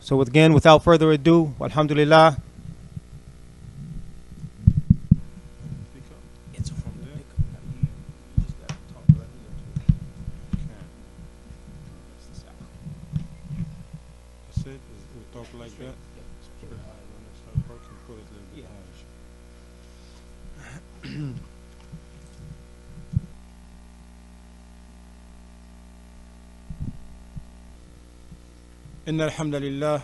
So again, without further ado, alhamdulillah. It's from there. You just got to talk right here. That's it. We talk like that. Put it high. When it starts working, put it a little bit higher. إن الحمد لله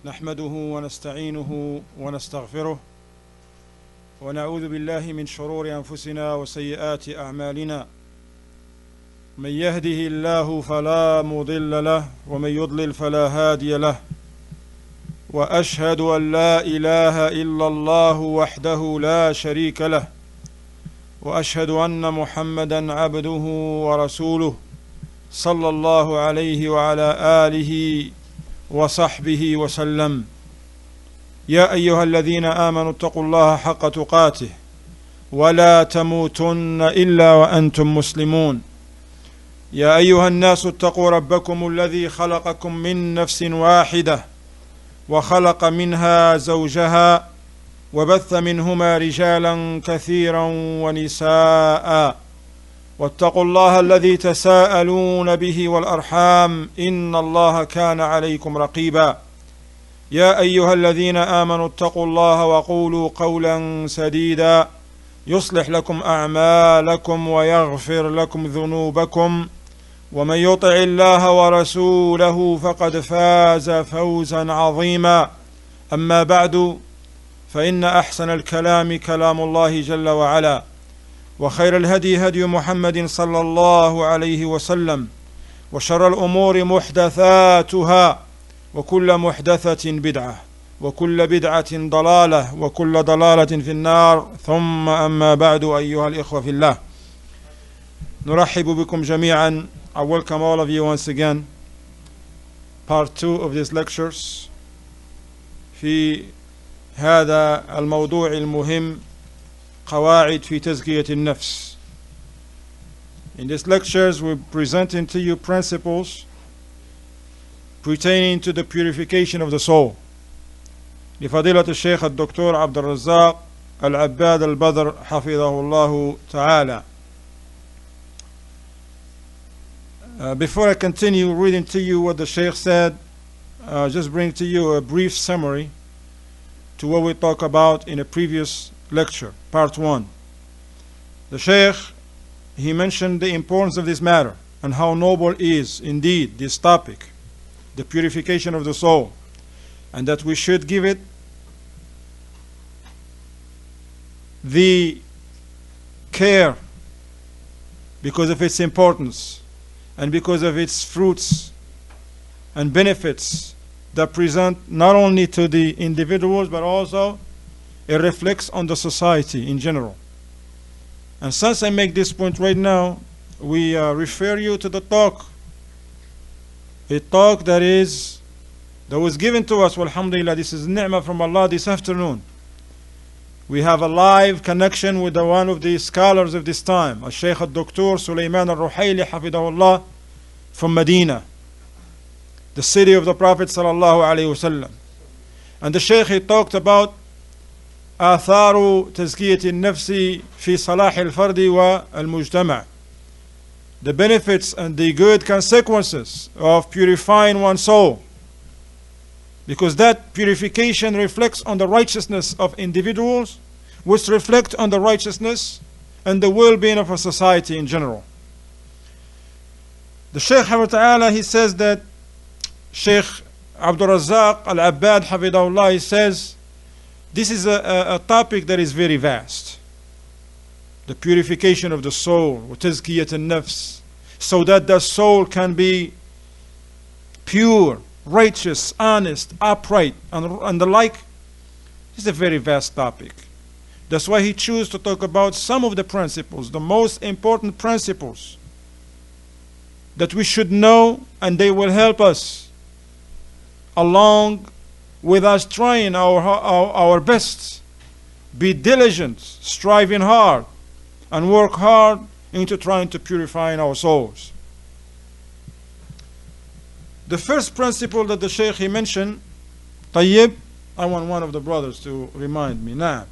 نحمده ونستعينه ونستغفره ونعوذ بالله من شرور أنفسنا وسيئات أعمالنا من يهده الله فلا مضل له ومن يضلل فلا هادي له وأشهد أن لا إله إلا الله وحده لا شريك له وأشهد أن محمدا عبده ورسوله صلى الله عليه وعلى آله وصحبه وسلم. يا أيها الذين آمنوا اتقوا الله حق تقاته ولا تموتن إلا وأنتم مسلمون. يا أيها الناس اتقوا ربكم الذي خلقكم من نفس واحدة وخلق منها زوجها وبث منهما رجالا كثيرا ونساء واتقوا الله الذي تساءلون به والأرحام إن الله كان عليكم رقيبا. يا أيها الذين آمنوا اتقوا الله وقولوا قولا سديدا يصلح لكم أعمالكم ويغفر لكم ذنوبكم ومن يطع الله ورسوله فقد فاز فوزا عظيما. أما بعد فإن أحسن الكلام كلام الله جل وعلا وخير الهدي هدي محمد صلى الله عليه وسلم وشر الأمور محدثاتها وكل محدثة بدعة وكل بدعة ضلالة وكل ضلالة في النار. ثم أما بعد أيها الإخوة في الله نرحب بكم جميعا. I welcome all of you once again. Part 2 of these lectures في هذا الموضوع المهم قواعد في تزكية النفس. In these lectures we're presenting to you principles pertaining to the purification of the soul. لفضيلة الشيخ الدكتور عبد الرزاق العباد البدر حفظه الله تعالى. Before I continue reading to you what the Sheikh said, just bring to you a brief summary to what we talked about in a previous lecture, part 1. The Sheikh, he mentioned the importance of this matter and how noble is indeed this topic, the purification of the soul, and that we should give it the care because of its importance and because of its fruits and benefits that present not only to the individuals but also it reflects on the society in general. And since I make this point right now, we refer you to the talk, a talk that was given to us, alhamdulillah. This is ni'mah from Allah this afternoon. We have a live connection with one of the scholars of this time, Shaykh al-Dr. Sulaiman al-Ruhayli hafidahullah from Medina, the city of the Prophet sallallahu alaihi wasallam. And the Shaykh, he talked about آثار تزكية النفس في صلاح الفرد والمجتمع, the benefits and the good consequences of purifying one's soul, because that purification reflects on the righteousness of individuals, which reflect on the righteousness and the well-being of a society in general. The Shaykh Ta'ala, he says that Shaykh Abdul Razzaq Al-Abbad Hafidahullah, he says this is a topic that is very vast, the purification of the soul, tazkiyat an-nafs, so that the soul can be pure, righteous, honest, upright, and the like. It's a very vast topic. That's why he chose to talk about some of the principles, the most important principles that we should know, and they will help us along with us trying our best, be diligent, striving hard, and work hard into trying to purify our souls. The first principle that the Shaykh he mentioned, طيب, I want one of the brothers to remind me. Nah.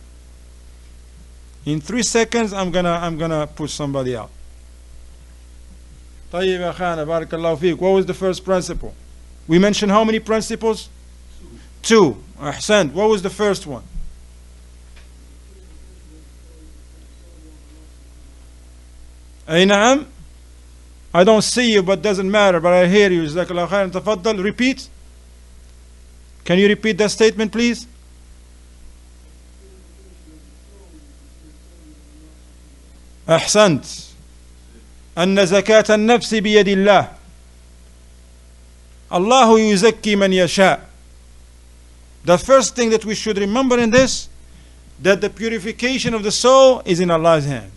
In 3 seconds, I'm gonna push somebody out. طيب يا أخانا بارك الله فيك. What was the first principle? We mentioned how many principles? Two. أحسنت. What was the first one? أي نعم. I don't see you, but doesn't matter. But I hear you. جزاك الله خير. تفضل. Repeat. Can you repeat that statement, please? أحسنت. أن زكاة النفس بيد الله. الله يزكي من يشاء. The first thing that we should remember in this, that the purification of the soul is in Allah's hand.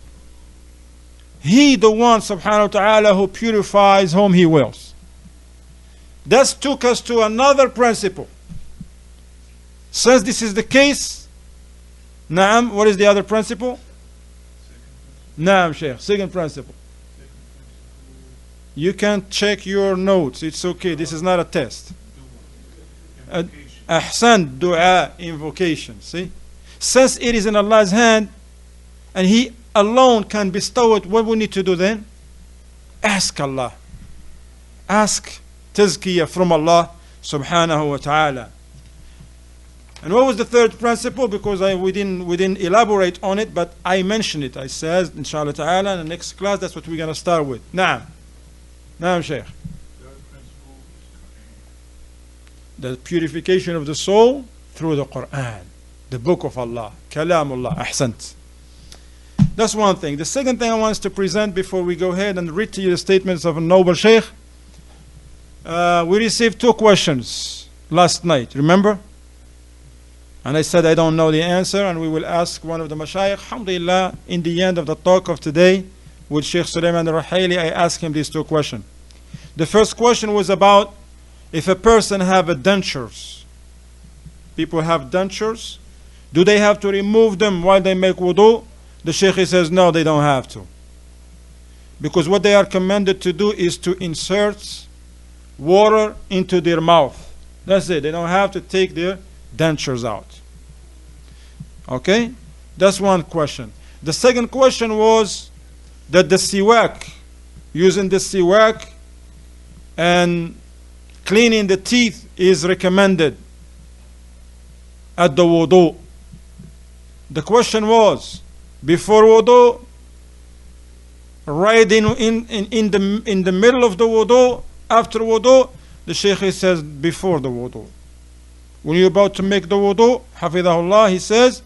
He, the one, subhanahu wa ta'ala, who purifies whom He wills. That took us to another principle. Since this is the case, Naam, what is the other principle? Naam, Shaykh, second principle. You can check your notes, it's okay, this is not a test. Ahsan, dua, invocation, see? Since it is in Allah's hand, and He alone can bestow it, what we need to do then? Ask Allah. Ask tazkiyah from Allah subhanahu wa ta'ala. And what was the third principle? Because we didn't elaborate on it, but I mentioned it. I said, inshallah ta'ala, in the next class, that's what we're going to start with. Naam. Naam, Shaykh. The purification of the soul through the Quran, the book of Allah, Kalamullah, Ahsant. That's one thing. The second thing I want us to present before we go ahead and read to you the statements of a noble Shaykh. We received 2 questions last night, remember? And I said I don't know the answer, and we will ask one of the mashayikh. Alhamdulillah, in the end of the talk of today with Sheikh Sulaiman al-Rahili, I asked him these 2 questions. The first question was about if a person have dentures. People have dentures. Do they have to remove them while they make wudu? The Shaykh says no, they don't have to. Because what they are commanded to do is to insert water into their mouth. That's it. They don't have to take their dentures out. Okay? That's one question. The second question was that the siwak, using the siwak and cleaning the teeth is recommended at the wudu. The question was, before wudu, right in the middle of the wudu, after wudu, the Shaykh says before the wudu. When you're about to make the wudu, Hafidahullah, he says,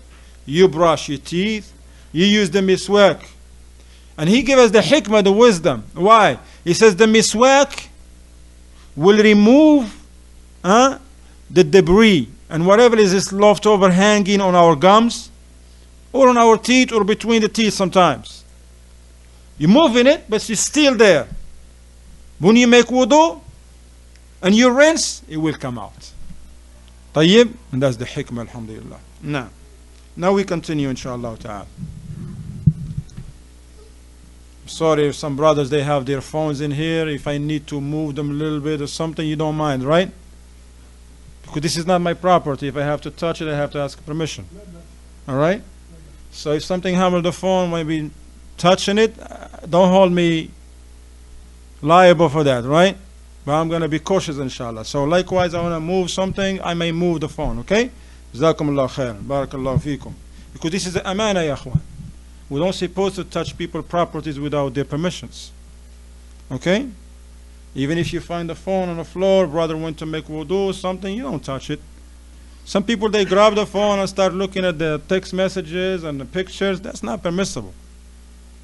you brush your teeth, you use the miswak. And he gives us the hikmah, the wisdom. Why? He says the miswak will remove the debris and whatever is left over hanging on our gums or on our teeth or between the teeth sometimes. You're moving it, but it's still there. When you make wudu and you rinse, it will come out. طيب, and that's the hikmah, alhamdulillah. Now we continue, inshallah ta'ala. Sorry if some brothers, they have their phones in here. If I need to move them a little bit or something, you don't mind, right? Because this is not my property. If I have to touch it, I have to ask permission. All right? So if something happens with the phone, maybe touching it, don't hold me liable for that, right? But I'm going to be cautious, inshallah. So likewise, I want to move something, I may move the phone, okay? Jazakumullah khairan, barakallahu feekum. Because this is the amana, ya akhwan. We don't supposed to touch people's properties without their permissions. Okay? Even if you find the phone on the floor, brother went to make wudu, something, you don't touch it. Some people, they grab the phone and start looking at the text messages and the pictures. That's not permissible.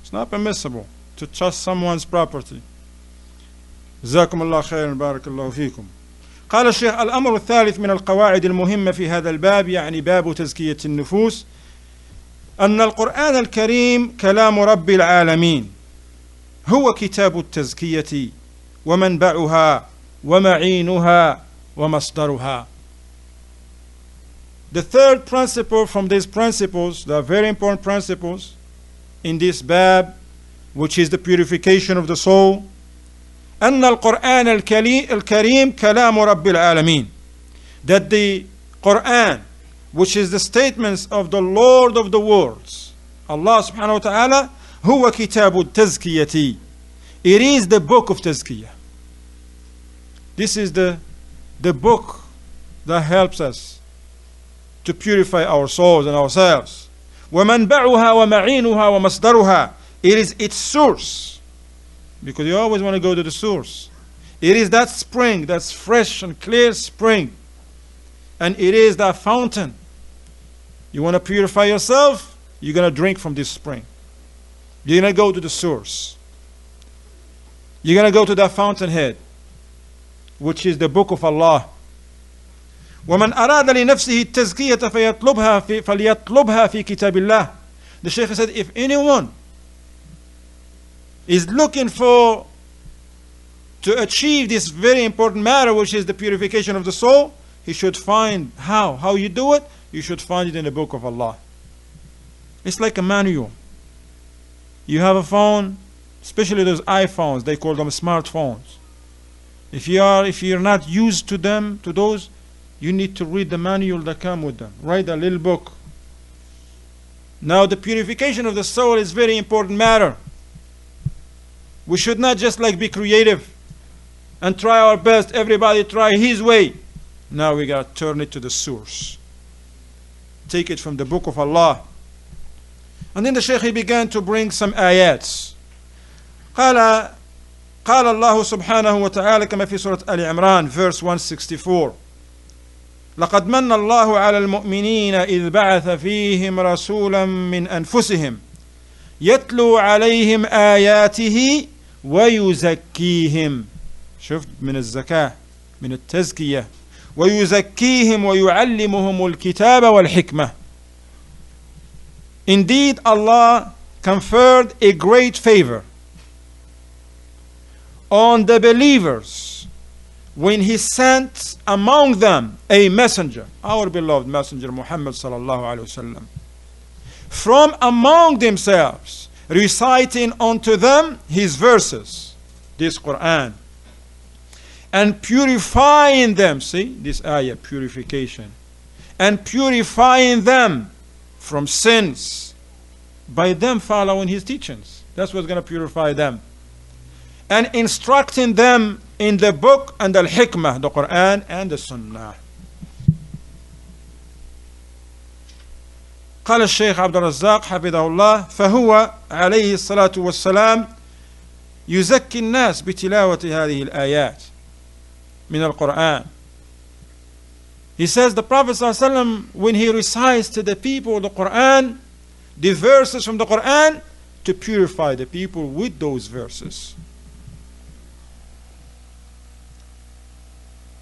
It's not permissible to touch someone's property. جزاكم الله خيرا بارك الله فيكم. قال الشيخ الأمر الثالث من القواعد المهمة في هذا الباب يعني باب تزكية النفوس أن القرآن الكريم كلام رب العالمين هو كتاب التزكية ومنبعها ومعينها ومصدرها. The third principle from these principles, the very important principles in this bab, which is the purification of the soul, أن القرآن الكريم كلام رب العالمين, that the Quran, which is the statements of the Lord of the worlds, Allah subhanahu wa ta'ala, huwa kitabu tazkiyati, it is the book of tazkiyah. This is the book that helps us to purify our souls and ourselves. وَمَنْبَعُهَا وَمَعِينُهَا وَمَصْدَرُهَا, it is its source, because you always want to go to the source. It is that spring, that's fresh and clear spring, and it is that fountain. You want to purify yourself, you're going to drink from this spring. You're going to go to the source. You're going to go to that fountainhead, which is the book of Allah. وَمَنْ أَرَادَ لِنَفْسِهِ التَّزْكِيَةَ فَلْيَطْلُبْهَا فِي كِتَابِ اللَّهِ. The Shaykh said, if anyone is looking to achieve this very important matter, which is the purification of the soul, he should find how you do it. You should find it in the book of Allah. It's like a manual. You have a phone, especially those iPhones, they call them smartphones. If you're not used to those, you need to read the manual that come with them. Write a little book. Now the purification of the soul is very important matter. We should not just be creative and try our best. Everybody try his way. Now we got to turn it to the source. Take it from the book of Allah. And then the Shaykh, he began to bring some ayats. قال الله سبحانه وتعالى كما في سورة آل عمران verse 164. لقد من الله على المؤمنين إذ بعث فيهم رسولا من أنفسهم يتلو عليهم آياته ويزكيهم. شفت من الزكاة, من التزكية. ويزكيهم ويعلمهم الكتاب والحكمة. Indeed, Allah conferred a great favor on the believers when He sent among them a messenger, our beloved messenger Muhammad sallallahu alaihi wasallam, from among themselves, reciting unto them His verses, this Quran, and purifying them. See this ayah, purification, and purifying them from sins by them following His teachings. That's what's going to purify them. And instructing them in the book and the hikmah, the Quran and the Sunnah. قال الشيخ عبد الرزاق حفظه الله فهو عليه الصلاة والسلام يزكي الناس بتلاوة هذه الآيات من القرآن. He says the Prophet ﷺ, when he recites to the people the Quran, the verses from the Quran, to purify the people with those verses.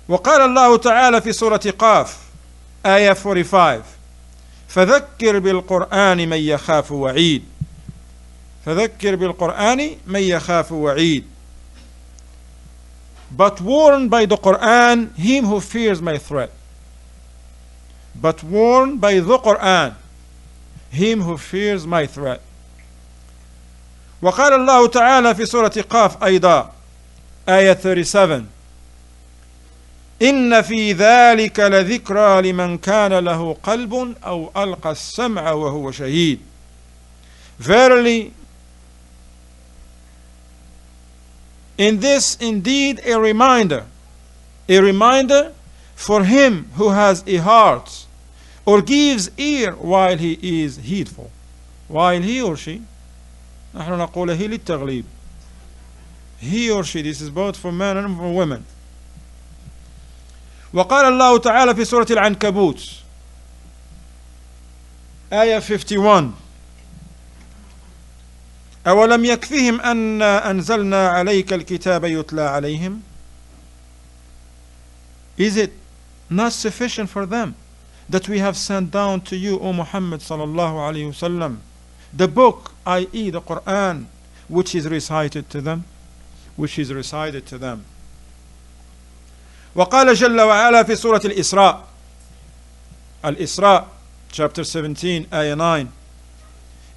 وقال الله تعالى في سورة قاف آية 45 فذكر بالقرآن من يخاف وعيد. فذكر بالقرآن من يخاف وعيد. But warn by the Quran him who fears my threat. But warn by the Quran him who fears my threat. وقال الله تعالى في سورة قاف أيضا آية 37 إن في ذلك لذكرى لمن كان له قلب أو ألقى السمع وهو شهيد. Verily, in this indeed a reminder for him who has a heart or gives ear while he is heedful. While he or she, نحن نقول هي للتغليب. He or she, this is both for men and for women. وقال الله تعالى في سورة العنكبوت آية 51 أولم يكفهم أن أنزلنا عليك الكتاب يتلى عليهم. Is it not sufficient for them that we have sent down to you, O Muhammad sallallahu alayhi wasallam, the book, i.e. the Quran, which is recited to them? وقال جل وعلا في سورة الإسراء chapter 17 آية 9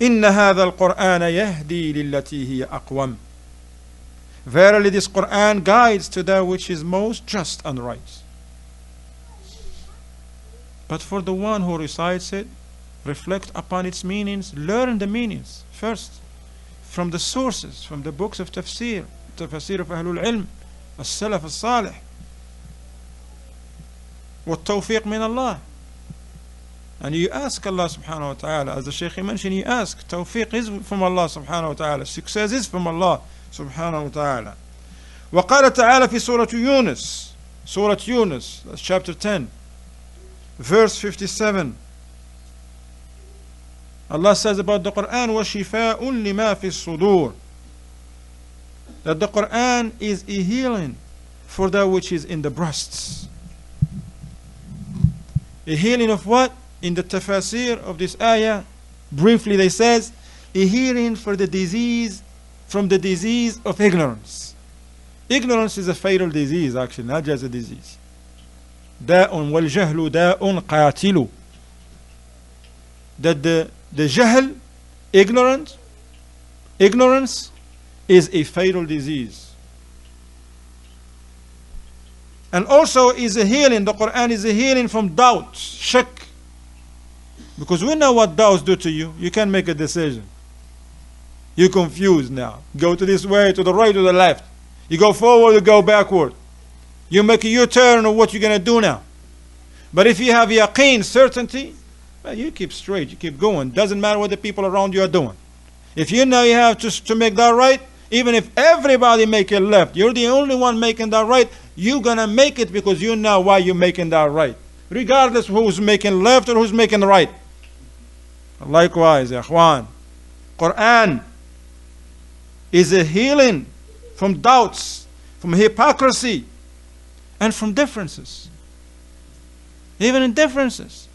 إن هذا القرآن يهدي للتي هي أقوم. Verily this Quran guides to that which is most just and right. But for the one who recites it, reflect upon its meanings, learn the meanings first from the sources, from the books of tafsir of Ahlul Ilm, As-Salaf As-Salih. وَالتَّوْفِيقْ مِنَ اللَّهِ. And you ask Allah subhanahu wa ta'ala, as the Shaykh mentioned, you ask, tawfiq is from Allah subhanahu wa ta'ala, success is from Allah subhanahu wa ta'ala. وقال تعالى في سورة يونس, Surah Yunus, that's chapter 10, verse 57. Allah says about the Quran, وَشِفَاءٌ لِمَا فِي الصُّدُورِ, that the Quran is a healing for that which is in the breasts. A healing of what? In the tafasir of this ayah, briefly they says, a healing for the disease, from the disease of ignorance. Ignorance is a fatal disease, actually, not just a disease. داء والجهل داء قاتل. That the jahl, ignorance is a fatal disease. And also is a healing, the Quran is a healing from doubt, shak. Because we know what doubts do to you. You can't make a decision. You're confused now. Go to this way, to the right, to the left. You go forward, you go backward. You make a U-turn of what you're going to do now. But if you have yaqeen, certainty, well, you keep straight, you keep going. Doesn't matter what the people around you are doing. If you know you have to make that right, even if everybody make it left, you're the only one making that right, you're going to make it because you know why you're making that right. Regardless of who's making left or who's making right. Likewise, Ikhwan, Quran is a healing from doubts, from hypocrisy, and from differences. Even in differences.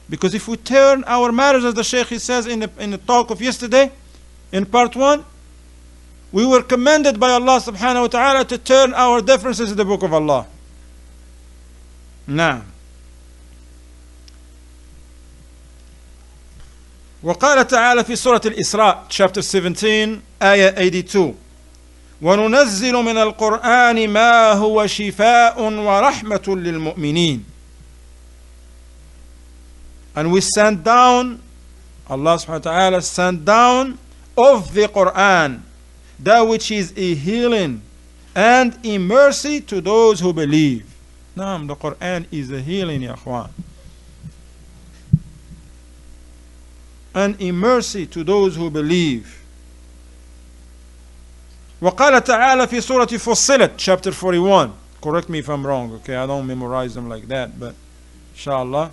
Because if we turn our matters, as the Shaykh says in the talk of yesterday, in part 1, we were commanded by Allah subhanahu wa ta'ala to turn our differences to the book of Allah. Now, وقال تعالى في سورة الإسراء chapter 17 آية 82 وننزل من القرآن ما هو شفاء ورحمة للمؤمنين. And we send down, Allah subhanahu wa ta'ala sent down of the Quran that which is a healing and a mercy to those who believe. Naam, the Quran is a healing, ya akhwan, and a mercy to those who believe. وقال تعالى في سورة فصلت chapter 41. Correct me if I'm wrong, okay? I don't memorize them like that, but inshallah.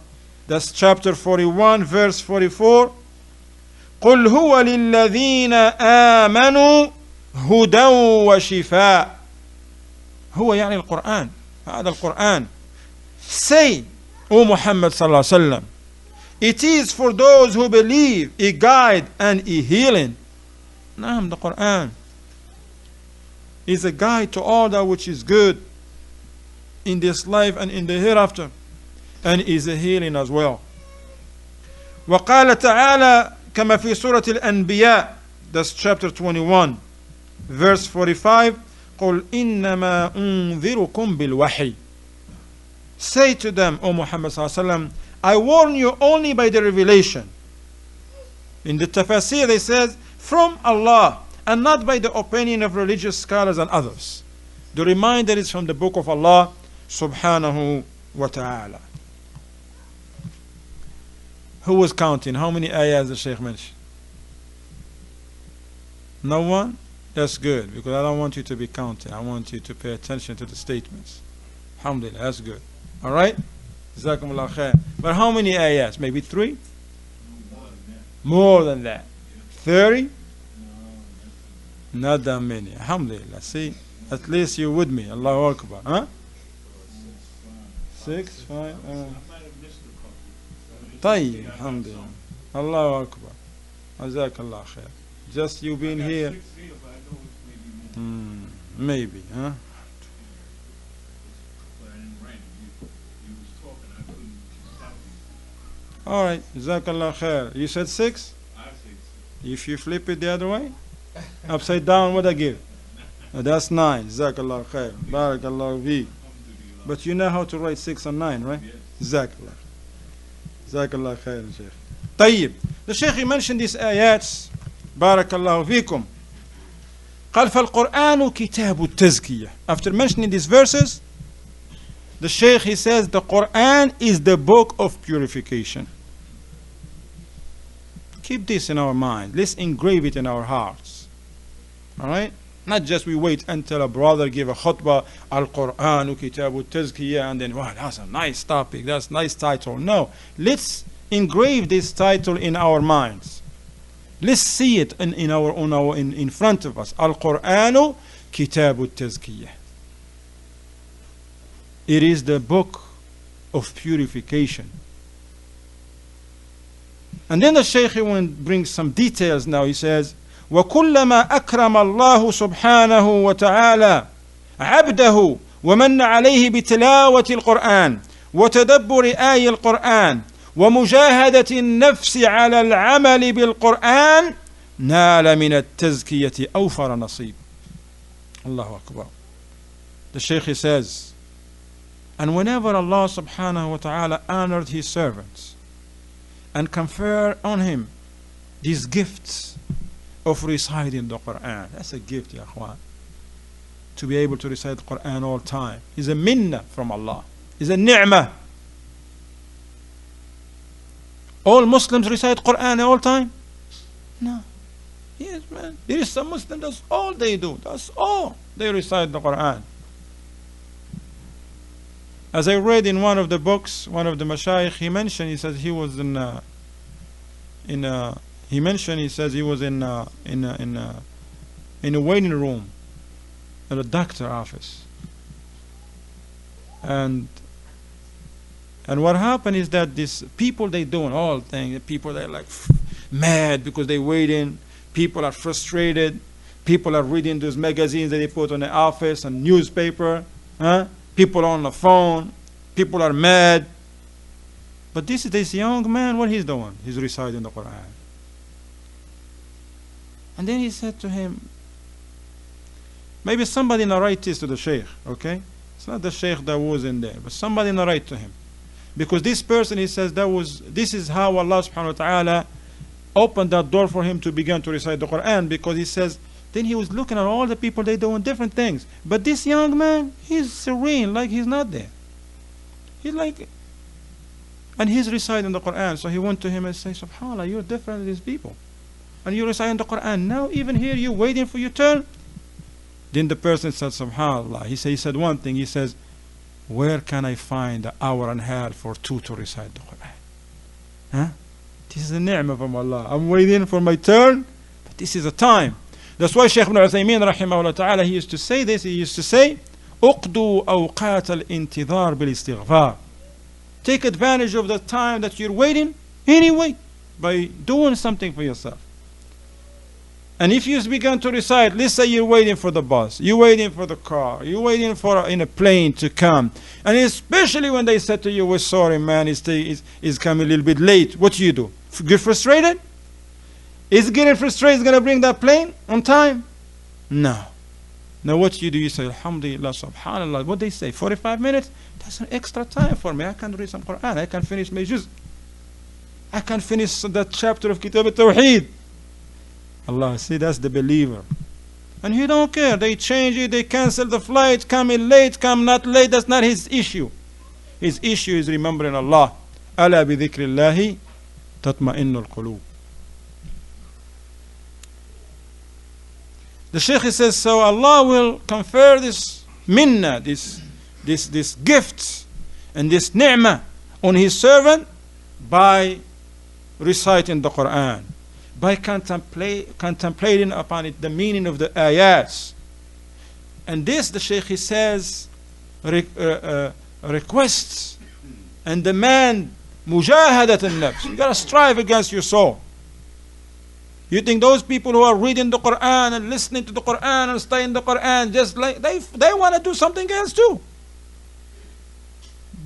That's chapter 41, verse 44. قل هو للذين آمنوا هدى وشفاء. هو يعني القرآن. هذا القرآن. Say, O Muhammad sallallahu alaihi wasallam, it is for those who believe, a guide and a healing. Naam, the Quran is a guide to all that which is good in this life and in the hereafter, and is a healing as well. وقال تعالى كما في سورة الأنبياء, that's chapter 21, verse 45, قل إنما أنذركم بالوحي. Say to them, O Muhammad sallallahu alaihi wasallam, I warn you only by the revelation. In the tafasir they says, from Allah, and not by the opinion of religious scholars and others. The reminder is from the book of Allah subhanahu wa ta'ala. Who was counting? How many ayahs the Shaykh mentioned? No one? That's good, because I don't want you to be counting. I want you to pay attention to the statements. Alhamdulillah, that's good. Alright? Jazakumullah khair. But how many ayahs? Maybe 3? More than that. 30? Not that many. Alhamdulillah. See? At least you're with me. Allahu Akbar. Huh? 6, 5. طيب. Alhamdulillah. Allahu Akbar. Jazakallah khair. Just you being here. Maybe. Huh? Alright, Jazakallah khair. You said 6? If you flip it the other way, upside down, what I give? That's 9. Jazakallah khair. Barakallahu fi. But you know how to write 6 and 9, right? Jazakallah. Jazakallah khair, Shaykh. طيب. The Shaykh mentioned these ayats. Barakallahu fikum. قال فالقرآن كتاب التزكية. After mentioning these verses, the Shaykh he says the Quran is the book of purification. Keep this in our mind. Let's engrave it in our hearts. Alright? Not just we wait until a brother give a khutbah, Al-Quran Kitabu Tazkiyah, and then, wow, that's a nice topic, that's a nice title. No. Let's engrave this title in our minds. Let's see it in front of us. Al-Quran Kitabu Tazkiyah. It is the book of purification. And then the Shaykh brings some details now. He says, وكلما أكرم الله سبحانه وتعالى عبده ومن عليه بتلاوة القرآن وتدبر آي القرآن ومجاهدة النفس على العمل بالقرآن نال من التزكية أوفر نصيب. الله أكبر. The Shaykh says, and whenever Allah subhanahu wa ta'ala honored his servants and conferred on him these gifts of reciting the Quran. That's a gift, ya akhwan. To be able to recite the Quran all time is a minnah from Allah. Is a ni'mah. All Muslims recite Quran all time? No. Yes, man. There is some Muslims, that's all they do. That's all. They recite the Quran. As I read in one of the books, one of the mashayikh, he mentioned, he says he was he says he was in a waiting room at a doctor office, and what happened is that these people, they doing all things. People, they're like mad because they waiting. People are frustrated. People are reading those magazines that they put on the office and newspaper. People on the phone. People are mad. But this young man, what he's doing? He's reciting the Quran. And then he said to him, maybe somebody narrate this to the Shaykh, okay? It's not the Shaykh that was in there, but somebody narrate to him. Because this person, he says, this is how Allah subhanahu wa ta'ala opened that door for him to begin to recite the Quran, because he says, then he was looking at all the people, they doing different things. But this young man, he's serene, like he's not there. He's like, and he's reciting the Quran. So he went to him and said, SubhanAllah, you're different than these people. And you're reciting the Quran. Now even here you're waiting for your turn. Then the person said, SubhanAllah. He said one thing. He says, where can I find an hour and a half for two to recite the Quran? This is a ni'mah from Allah. I'm waiting for my turn, but this is a time. That's why Shaykh ibn Uthaymeen rahimahullah ta'ala, he used to say this. He used to say, أُقْدُوا أَوْقَاتَ الْإِنْتِظَارِ بِالْإِسْتِغْفَارِ. Take advantage of the time that you're waiting anyway by doing something for yourself. And if you begin to recite, let's say you're waiting for the bus, you're waiting for the car, you're waiting for in a plane to come, and especially when they said to you, we're sorry man, it's coming a little bit late, what do? Get frustrated? Is getting frustrated going to bring that plane on time? No. Now what do? You say, Alhamdulillah, Subhanallah, what they say, 45 minutes? That's an extra time for me. I can read some Quran, I can finish my juz. I can finish that chapter of Kitab al-Tawheed. Allah, see, that's the believer. And he don't care. They change it, they cancel the flight, come in late, come not late. That's not his issue. His issue is remembering Allah. Ala bi dhikrillahi tatma'innul qulub. The Shaykh says, so Allah will confer this minna, this gift and this ni'mah on his servant by reciting the Quran, by contemplating upon it, the meaning of the ayats. And this, the Shaykh says, requests and demand mujahadat al-nafs. You gotta strive against your soul. You think those people who are reading the Quran and listening to the Quran and studying the Quran, just like they want to do something else too.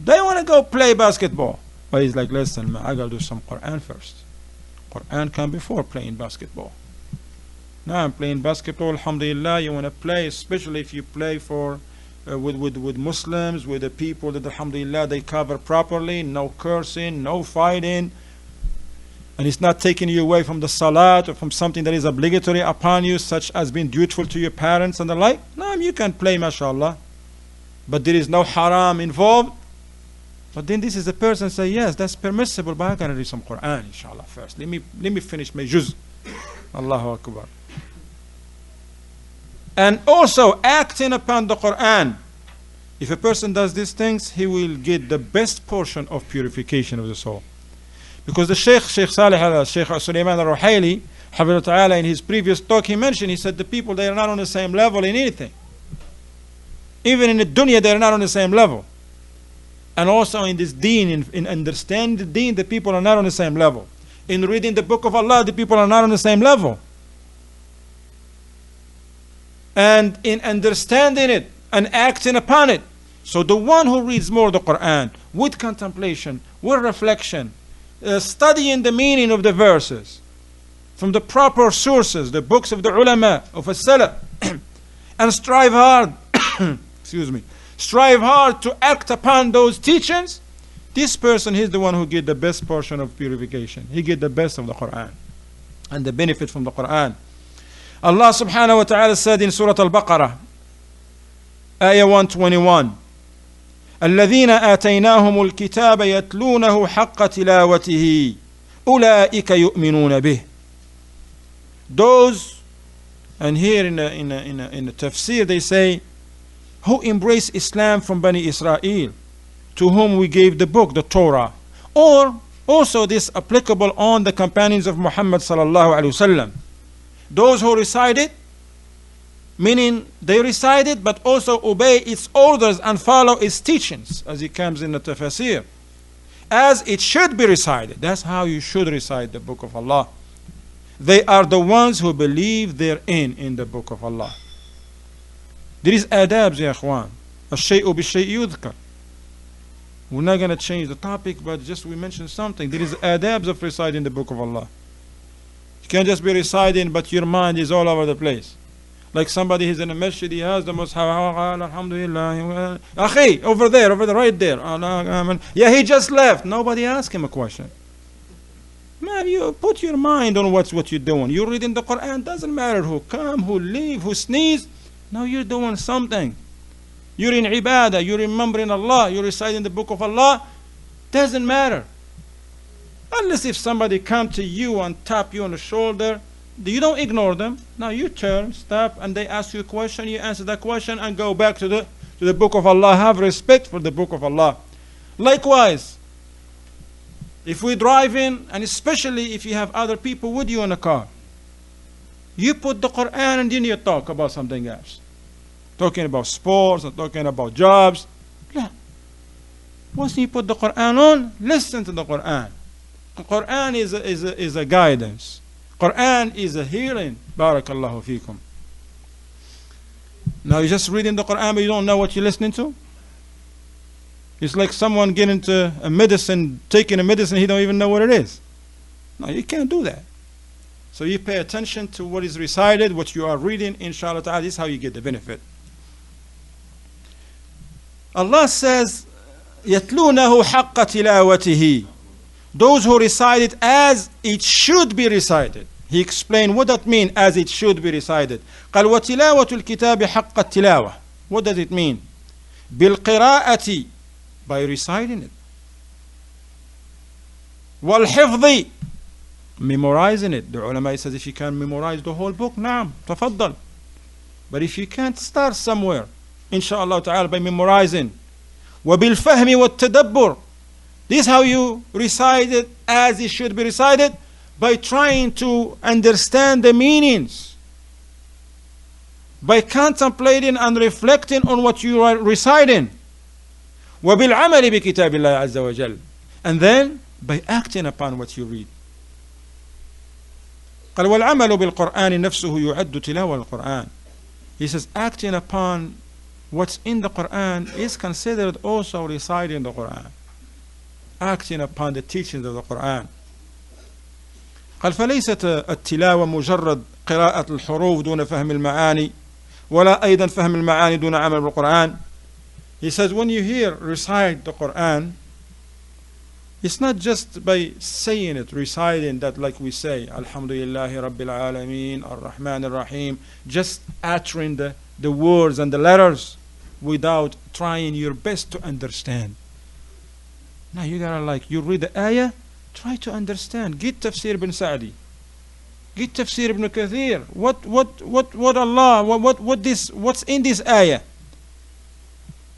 They want to go play basketball. But he's like, listen, man, I gotta do some Quran first. Quran come before playing basketball. Now I'm playing basketball, alhamdulillah. You want to play, especially if you play for with Muslims, with the people that alhamdulillah they cover properly, no cursing, no fighting, and it's not taking you away from the salat or from something that is obligatory upon you, such as being dutiful to your parents and the like. No, you can play, mashallah, but there is no haram involved. But then this is the person say, yes, that's permissible, but I gotta read some Quran, inshallah, first. Let me finish my juz. Allahu Akbar. And also acting upon the Quran. If a person does these things, he will get the best portion of purification of the soul. Because the Sheikh Salih, Sheikh Sulaiman al-Ruhaili, Hafidhullah Ta'ala, in his previous talk, he mentioned, he said the people, they are not on the same level in anything. Even in the dunya, they are not on the same level. And also in this deen, in understanding the deen, the people are not on the same level. In reading the book of Allah, the people are not on the same level. And in understanding it and acting upon it. So the one who reads more the Quran with contemplation, with reflection, studying the meaning of the verses from the proper sources, the books of the ulama of as-salaf, and strive hard strive hard to act upon those teachings, this person is the one who get the best portion of purification. He get the best of the Quran and the benefit from the Quran. Allah subhanahu wa ta'ala said in Surah Al-Baqarah, Ayah 121, الذين آتيناهم الكتاب يتلونه حق تلاوته أولئك يؤمنون به. Those, and here in the tafsir they say, who embrace Islam from Bani Israel, to whom we gave the book, the Torah. Or also this applicable on the companions of Muhammad sallallahu alaihi wasallam. Those who recite it, meaning they recite it but also obey its orders and follow its teachings, as it comes in the tafsir, as it should be recited. That's how you should recite the book of Allah. They are the ones who believe therein, in the book of Allah. There is adabs, ya ikhwan. Al-shay'u bi-shay'i yudhkar. We're not going to change the topic, but just we mentioned something. There is adabs of reciting the book of Allah. You can't just be reciting, but your mind is all over the place. Like somebody who's in a masjid, he has the mus'haf, alhamdulillah, akhi, over there, right there. Yeah, he just left. Nobody asked him a question. Man, you put your mind on what you're doing. You're reading the Quran, doesn't matter who come, who leave, who sneeze. Now you're doing something. You're in ibadah, you're remembering Allah, you're reciting the book of Allah. Doesn't matter. Unless if somebody come to you and tap you on the shoulder, you don't ignore them. Now you turn, stop, and they ask you a question, you answer that question and go back to the book of Allah. Have respect for the book of Allah. Likewise, if we're driving, and especially if you have other people with you in the car, you put the Quran and then you talk about something else. Talking about sports or talking about jobs. No. Once you put the Quran on, listen to the Quran. The Quran is a guidance. Quran is a healing. Barakallahu feekum. Now you're just reading the Quran but you don't know what you're listening to? It's like someone getting into a medicine, taking a medicine, he don't even know what it is. No, you can't do that. So you pay attention to what is recited, what you are reading, inshallah ta'ala. This is how you get the benefit. Allah says, يَتْلُونَهُ حَقَّ تِلَاوَتِهِ. Those who recite it as it should be recited. He explained what that means, as it should be recited. قال وَتِلَاوَةُ الْكِتَابِ حَقَّ التِّلَاوَةِ. What does it mean? بِالْقِرَاءَةِ, by reciting it. وَالْحِفْظِ, memorizing it. The ulama says if you can memorize the whole book, naam, tafaddal. But if you can't, start somewhere, inshallah ta'ala, by memorizing. وَبِالْفَهْمِ وَالتَّدَبُّرِ. This is how you recite it as it should be recited, by trying to understand the meanings, by contemplating and reflecting on what you are reciting. وَبِالْعَمَلِ بِكِتَابِ اللَّهِ عَزَّ وَجَلَّ. And then by acting upon what you read. قال والعمل بالقرآن نفسه يعد تلاوة القرآن. He says acting upon what's in the Quran is considered also reciting the Quran. Acting upon the teachings of the Quran. قال فليست التلاوة مجرد قراءة الحروف دون فهم المعاني ولا أيضا فهم المعاني دون عمل بالقرآن. He says when you hear recite the Quran, it's not just by saying it, reciting that like we say, Alhamdulillahi Rabbil Alameen, Ar-Rahman Ar-Rahim, just uttering the words and the letters without trying your best to understand. Now you gotta you read the ayah, try to understand. Get Tafsir ibn Sa'di. Get Tafsir ibn Kathir. What Allah, what's in this ayah?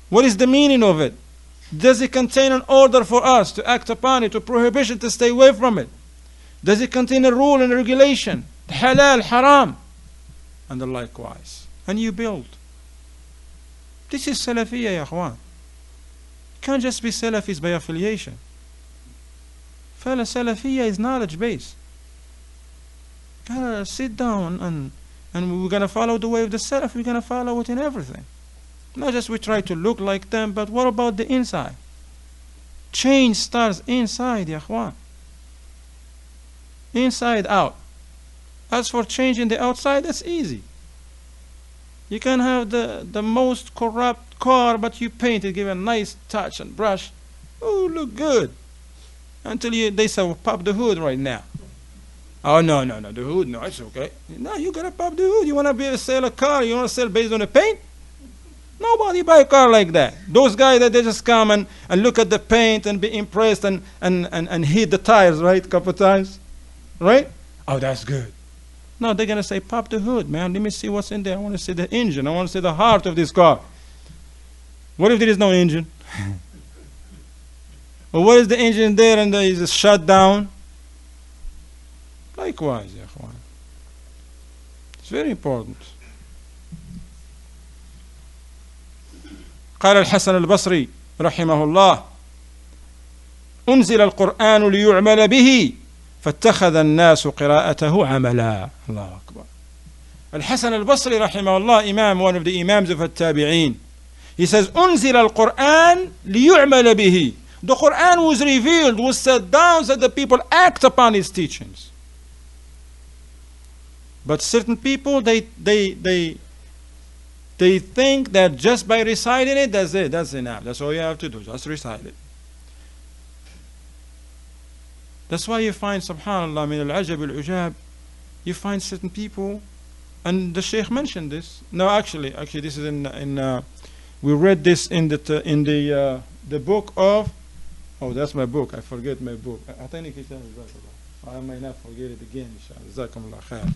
What is the meaning of it? Does it contain an order for us to act upon it, to prohibition to stay away from it? Does it contain a rule and a regulation? Halal, haram, and the likewise. And you build. This is Salafiyya, ya akhwan. Can't just be Salafis by affiliation. Fala Salafiyya is knowledge based. Gotta sit down and we're gonna follow the way of the Salaf. We're gonna follow it in everything. Not just we try to look like them, but what about the inside? Change starts inside, ya akhwan. Inside out. As for changing the outside, that's easy. You can have the most corrupt car, but you paint it, give it a nice touch and brush. Oh, look good. Until they say, well, pop the hood right now. Oh, no, the hood, no, it's okay. No, you gotta pop the hood. You wanna sell a car, you wanna sell based on the paint? Nobody buy a car like that. Those guys that they just come and look at the paint and be impressed and hit the tires, right, a couple of times. Right? Oh, that's good. No, they're going to say, pop the hood, man. Let me see what's in there. I want to see the engine. I want to see the heart of this car. What if there is no engine? Or what is the engine there and it is shut down? Likewise, ya akhwan. It's very important. قال الحسن البصري رحمه الله أنزل القرآن ليعمل به فاتخذ الناس قراءته عملا. الله أكبر. الحسن البصري رحمه الله, imam, one of the imams of التابعين, he says أنزل القرآن ليعمل به. The Quran was revealed, was set down so that the people act upon its teachings. But certain people, they think that just by reciting it, that's it, that's enough. That's all you have to do, just recite it. That's why you find, subhanAllah, min al-ajab al-ujab, you find certain people, and the Shaykh mentioned this. No, actually, this is in we read this in the book of, oh, that's my book. I forget my book. I may not forget it again, inshallah. Jazakumullah khair.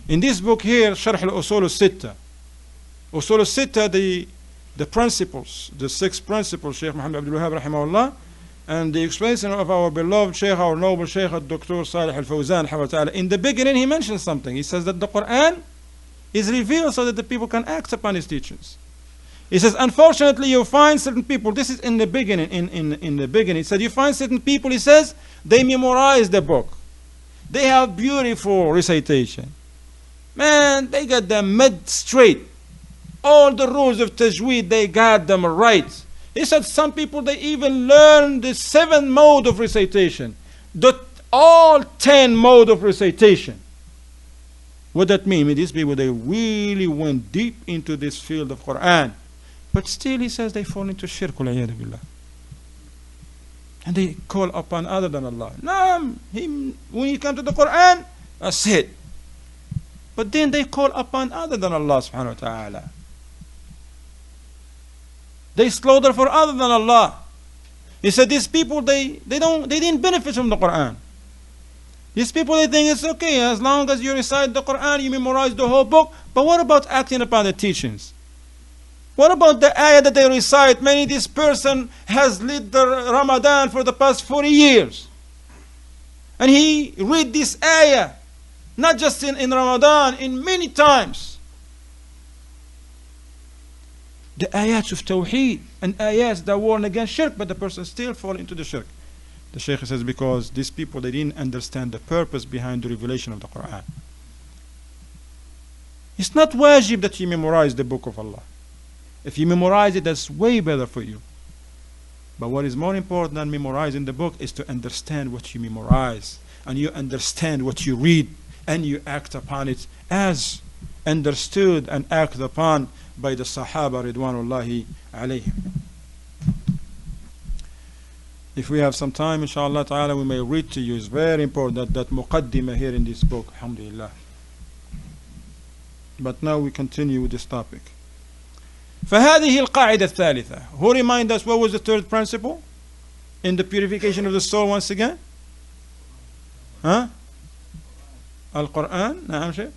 In this book here, Sharh al-Usul al-Sitta, Usul al-Sitta, the principles, the 6 principles, Shaykh Muhammad Abdul Wahhab rahimahullah, and the explanation of our beloved Shaykh, our noble Shaykh, Dr. Salih al-Fawzan, in the beginning he mentions something. He says that the Quran is revealed so that the people can act upon his teachings. He says, unfortunately, you find certain people, this is in the beginning, in the beginning, he said, you find certain people, he says, they memorize the book. They have beautiful recitation. Man, they got them mid straight. All the rules of tajweed, they got them right. He said some people, they even learn the 7 mode of recitation. All 10 mode of recitation. What that mean? I mean, these people, they really went deep into this field of Quran. But still, he says, they fall into shirk. And they call upon other than Allah. No, when you come to the Quran, that's it. But then they call upon other than Allah subhanahu wa ta'ala. They slaughter for other than Allah. He said these people, they didn't benefit from the Quran. These people, they think it's okay as long as you recite the Quran, you memorize the whole book. But what about acting upon the teachings? What about the ayah that they recite? Maybe this person has led the Ramadan for the past 40 years. And he read this ayah, not just in Ramadan, in many times. The ayats of Tawheed and ayats that warn against shirk, but the person still fall into the shirk. The Shaykh says because these people, they didn't understand the purpose behind the revelation of the Quran. It's not wajib that you memorize the book of Allah. If you memorize it, that's way better for you. But what is more important than memorizing the book is to understand what you memorize. And you understand what you read. And you act upon it. as understood and acted upon by the Sahaba Ridwanullahi alayhim. If we have some time, inshallah ta'ala, we may read to you. It's very important that muqaddimah here in this book, alhamdulillah. But now we continue with this topic. فهذه القاعدة الثالثة. Who remind us what was the third principle in the purification of the soul once again? Huh? Al-Quran. نعم شيء.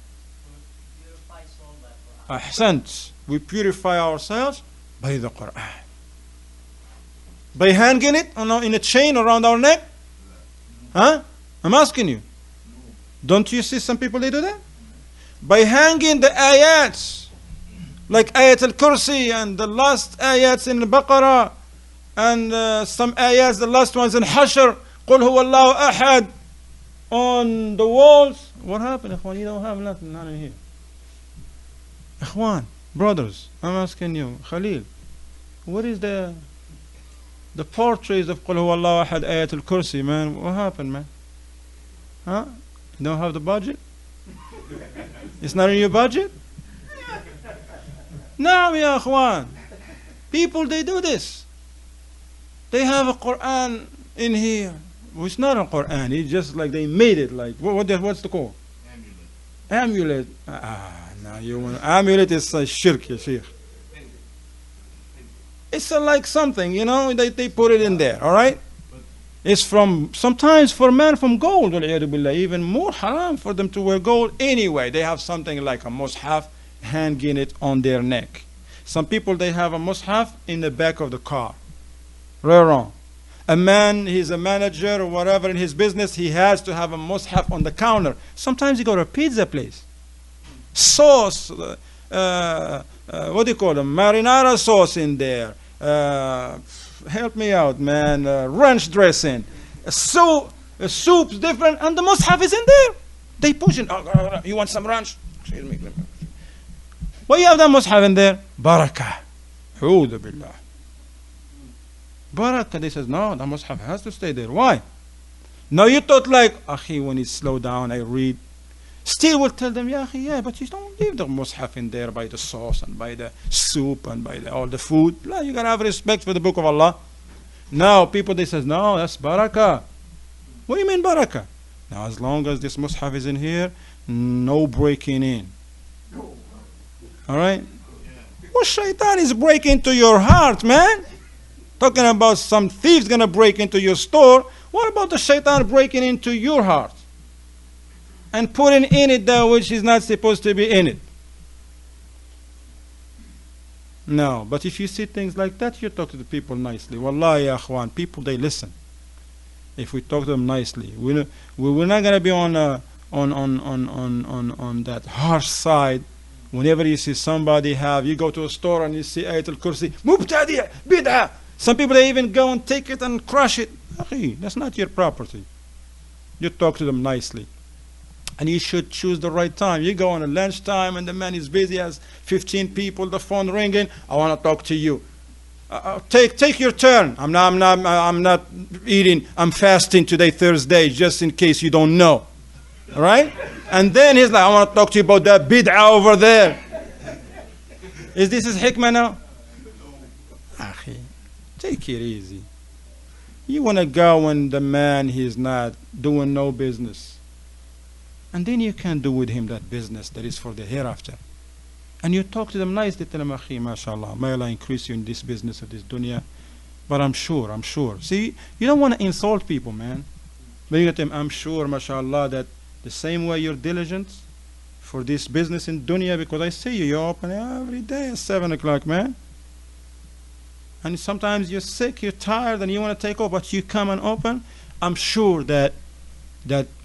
أحسنت. We purify ourselves by the Quran. By hanging it in a chain around our neck? Huh? I'm asking you. Don't you see some people they do that? By hanging the ayats, like ayat al-Kursi and the last ayats in Baqarah, and some ayats, the last ones in Hashr, قُلْ هُوَ اللَّهُ أَحَدٌ, on the walls. What happened, Ikhwan? You don't have nothing, not in here. Ikhwan, brothers, I'm asking you, Khalil, what is the portraits of قُلْ هُوَ اللَّهُ أَحَدٌ, ayat al-Kursi, man? What happened, man? Huh? You don't have the budget? It's not in your budget? No, ya Ikhwan. People, they do this. They have a Quran in here. Well, it's not a Quran. It's just like they made it. Like what's the call? Amulet. No, you want amulet is a shirk, ya Sheikh. It's like something, you know. They put it in there. All right. It's from, sometimes for men, from gold, even more haram for them to wear gold. Anyway, they have something like a mushaf hanging it on their neck. Some people, they have a mushaf in the back of the car. Right or wrong? A man, he's a manager or whatever in his business, he has to have a mushaf on the counter. Sometimes you go to a pizza place. Sauce, what do you call them? Marinara sauce in there. Help me out, man. Ranch dressing, soup's different, and the mushaf is in there. They push it. Oh, you want some ranch? Excuse me. Why you have that mushaf in there? Barakah. A'udhu billah. Barakah. They says no, the mushaf has to stay there. Why? Now you thought like, akhi, when it's slow down, I read. Still will tell them, yeah, but you don't leave the mushaf in there by the sauce and by the soup and by all the food. No, you gotta have respect for the book of Allah. Now people, they says, no, that's barakah. What do you mean barakah? Now as long as this mushaf is in here, no breaking in. Alright? Well, shaitan is breaking into your heart, man. Talking about some thieves gonna break into your store. What about the shaitan breaking into your heart? And putting in it that which is not supposed to be in it. No, but if you see things like that, you talk to the people nicely. Wallahi, ya akhwan, people, they listen. If we talk to them nicely, we're not gonna be on that harsh side. Whenever you see somebody you go to a store and you see Ayat al-Kursi, mubtadi', bid'ah. Some people, they even go and take it and crush it. Akhi, that's not your property. You talk to them nicely. And you should choose the right time. You go on a lunch time and the man is busy, has 15 people, the phone ringing. I want to talk to you. Take your turn. I'm not eating. I'm fasting today, Thursday, just in case you don't know. All right? And then he's like, I want to talk to you about that bid'ah over there. Is this his hikmah now? Akhi, take it easy. You want to go when the man, he's not doing no business. And then you can do with him that business that is for the hereafter. And you talk to them nicely, tell them, akhi, mashallah, may Allah increase you in this business of this dunya. But I'm sure. See, you don't want to insult people, man. But you tell them, I'm sure, mashallah, that the same way you're diligent for this business in dunya, because I see you open every day at 7 o'clock, man. And sometimes you're sick, you're tired, and you want to take off, but you come and open. I'm sure that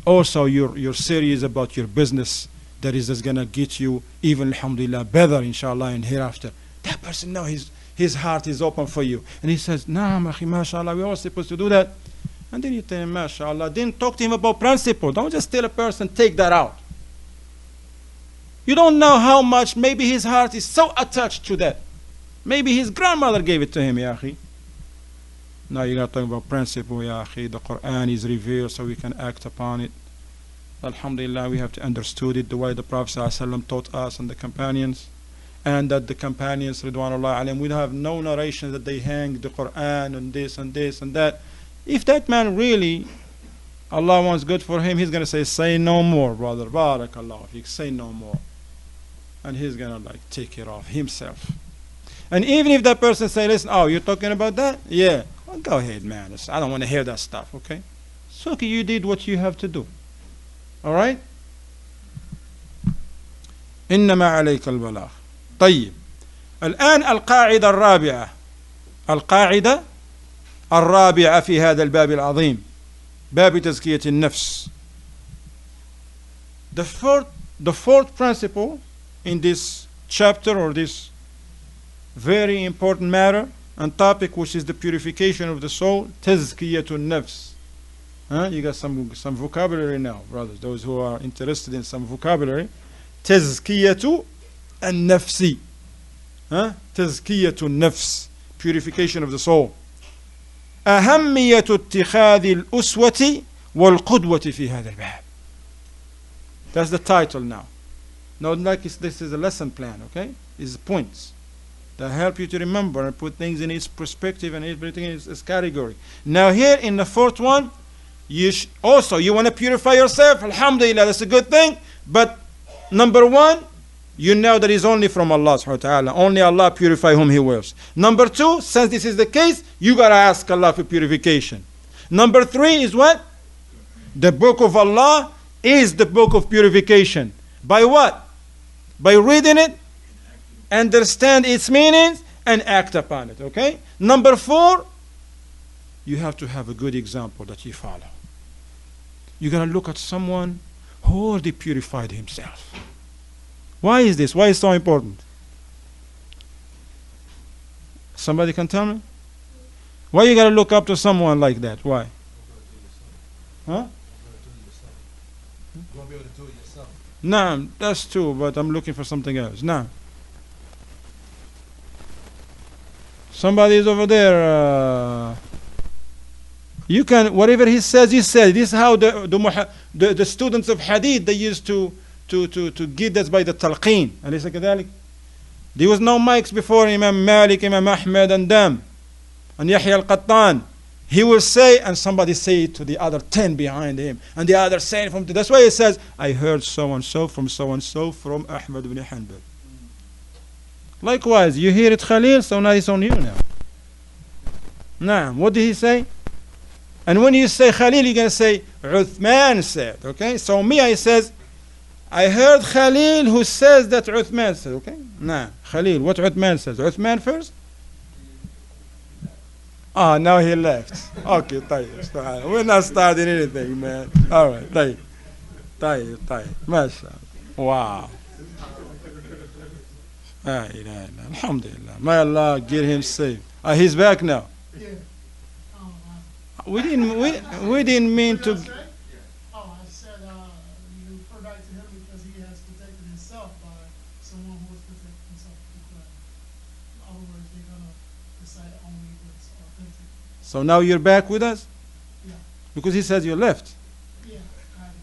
also you're serious about your business, that is just gonna get you even, alhamdulillah, better inshallah in hereafter. That person, now his heart is open for you, and he says, naam akhi, mashallah, we're all supposed to do that. And then you tell him, mashallah, then talk to him about principle. Don't just tell a person, take that out. You don't know how much maybe his heart is so attached to that. Maybe his grandmother gave it to him, ya akhi. Now you're not talking about principle, ya akhi. The Quran is revealed so we can act upon it. Alhamdulillah, we have to understood it the way the Prophet ﷺ taught us and the companions, and that the companions, Ridwanullah alayhim, we have no narration that they hang the Quran and this and this and that. If that man really, Allah wants good for him, he's going to say no more, brother. Barakallah, you say no more. And he's going to like take it off himself. And even if that person say, listen, oh, you're talking about that? Yeah. Well, go ahead, man. I don't want to hear that stuff, okay? So okay, you did what you have to do. All right? إنما عليك البلاغ. طيب. الآن القاعدة الرابعة. القاعدة الرابعة في هذا الباب العظيم. باب تزكية النفس. The fourth principle in this chapter, or this very important matter and topic, which is the purification of the soul, تزكية النفس. You got some vocabulary now, brothers, those who are interested in some vocabulary. تزكية النفس. تزكية النفس, purification of the soul. أهمية اتخاذ الأسوة والقدوة في هذا الباب. That's the title now. Not like this is a lesson plan, okay? It's points that help you to remember and put things in its perspective and everything in its category. Now here in the fourth one, you want to purify yourself. Alhamdulillah, that's a good thing. But number one, you know that it's only from Allah subhanahu wa ta'ala. Only Allah purify whom He wills. Number two, since this is the case, you got to ask Allah for purification. Number three is what? The book of Allah is the book of purification. By what? By reading it, understand its meanings, and act upon it. Okay? Number four, you have to have a good example that you follow. You're going to look at someone who already purified himself. Why is this? Why is it so important? Somebody can tell me? Why you got to look up to someone like that? Why? Huh? You won't be able to do it yourself. Nah, that's true, but I'm looking for something else. Nah. Somebody is over there. You can, whatever he says, he said. This is how the students of Hadith, they used to get us by the talqeen. أليس كذلك? There was no mics before Imam Malik, Imam Ahmed, and them, and Yahya al-Qattan. He will say, and somebody say it to the other 10 behind him, and the other saying from. That's why he says, I heard so and so from Ahmed ibn Hanbal. Likewise, you hear it Khalil, so now it's on you now. Nah, what did he say? And when you say Khalil, you're going to say Uthman said. Okay, so I says, I heard Khalil who says that Uthman said. Okay, nah, Khalil, what Uthman says? Uthman first? Ah, now he left. Okay, طيب. We're not starting anything, man. All right, طيب. MashaAllah. Wow. Alhamdulillah. May Allah get him safe. He's back now. Yeah. We didn't mean to. Oh, I said you refer back to him because he has protected himself by someone who has protected himself from the crime. In other words, they're gonna decide only what's authentic. So now you're back with us? Yeah. Because he says you left. Yeah. I had to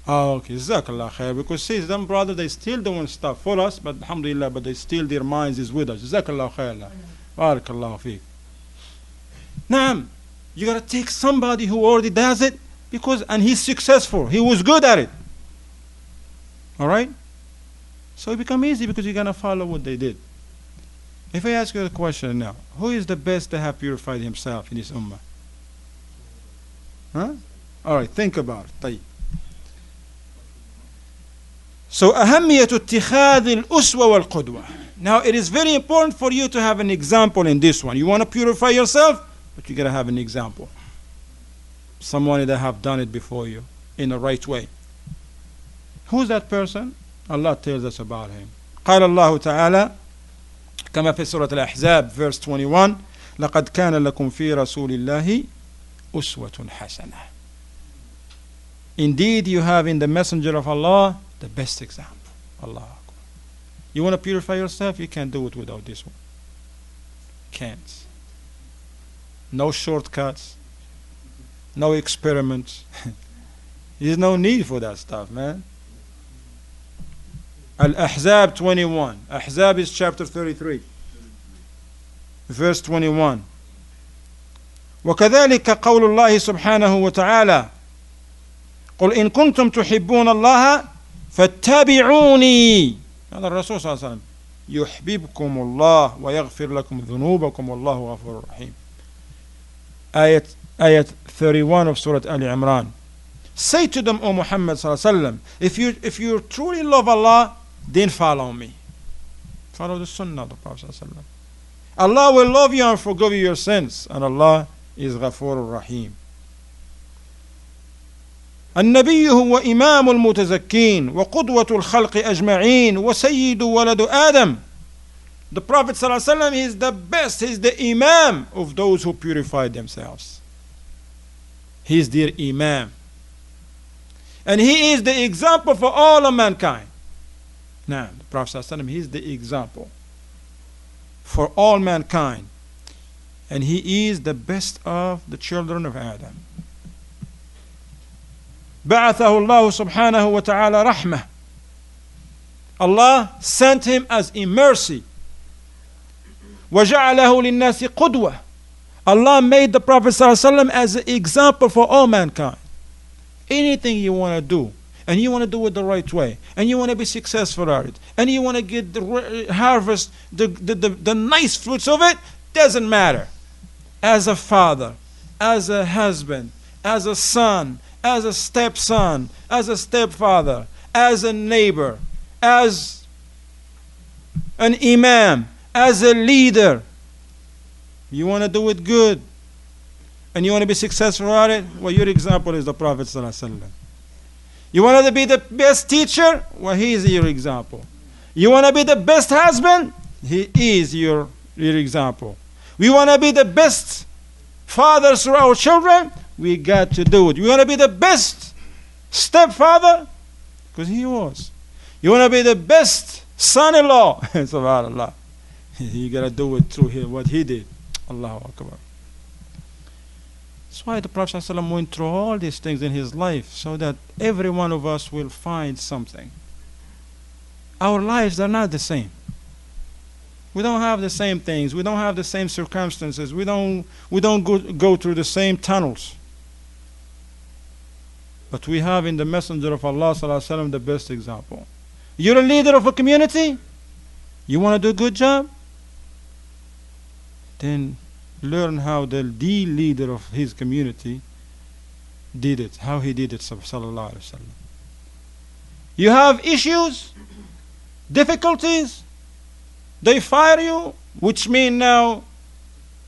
go. Oh, okay. Jazakallah khair. Because see, them brother, they still doing stuff for us, but alhamdulillah, but they still, their minds is with us. Jazakallah khair. Barakallahu feek. Naam. You gotta take somebody who already does it, and he's successful. He was good at it. All right? So it become easy because you're gonna follow what they did. If I ask you a question now, who is the best to have purified himself in this ummah? Huh? All right, think about it. طيب. So أهمية اتخاذ الأسوة والقدوة. Now it is very important for you to have an example in this one. You want to purify yourself? But you gotta have an example. Someone that have done it before you in the right way. Who's that person? Allah tells us about him. قال الله تعالى كما في سورة الأحزاب verse 21 لقد كان لكم في رسول الله أسوة حسنة. Indeed you have in the messenger of Allah the best example. Allah Akbar. You want to purify yourself? You can't do it without this one. Can't. No shortcuts, no experiments. There's no need for that stuff, man. Al-Ahzab 21. Ahzab is chapter 33. Verse 21. وكذلك قول الله سبحانه وتعالى قل إن كنتم تحبون الله فاتبعوني. هذا الرسول صلى الله عليه وسلم. يحببكم الله ويغفر لكم ذنوبكم والله غفور رحيم. Ayat 31 of Surah Al Imran. Say to them, O Muhammad sallallahu alaihi wasallam, if you truly love Allah, then follow me. Follow the Sunnah of the Prophet sallallahu alaihi wasallam. Allah will love you and forgive you your sins, and Allah is Ghafur Rahim. النبي هو إمام المتزكين وقدوة الخلق أجمعين وسيد ولد آدم. The Prophet ﷺ is the best, he is the Imam of those who purify themselves. He is their Imam. And he is the example for all of mankind. Now, the Prophet ﷺ, he is the example for all mankind. And he is the best of the children of Adam. بعثه الله سبحانه وتعالى رحمة. Allah sent him as a mercy. وجعله للناس قدوة. Allah made the Prophet ﷺ as an example for all mankind. Anything you want to do, and you want to do it the right way, and you want to be successful at it, and you want to get the harvest, the nice fruits of it, doesn't matter. As a father, as a husband, as a son, as a stepson, as a stepfather, as a neighbor, as an imam, as a leader, you want to do it good and you want to be successful at it, well, your example is the Prophet ﷺ. You want to be the best teacher, well, he is your example. You want to be the best husband, he is your example. We want to be the best fathers to our children, we got to do it. You want to be the best stepfather, because he was. You want to be the best son-in-law, subhanallah, you got to do it through him, what he did. Allahu Akbar. That's why the Prophet ﷺ went through all these things in his life, so that every one of us will find something. Our lives are not the same. We don't have the same things. We don't have the same circumstances. We don't go through the same tunnels. But we have in the Messenger of Allah sallallahu alaihi wasallam the best example. You're a leader of a community. You want to do a good job? Then learn how the leader of his community did it. How he did it, sallallahu alaihi wasallam. You have issues, difficulties. They fire you, which means now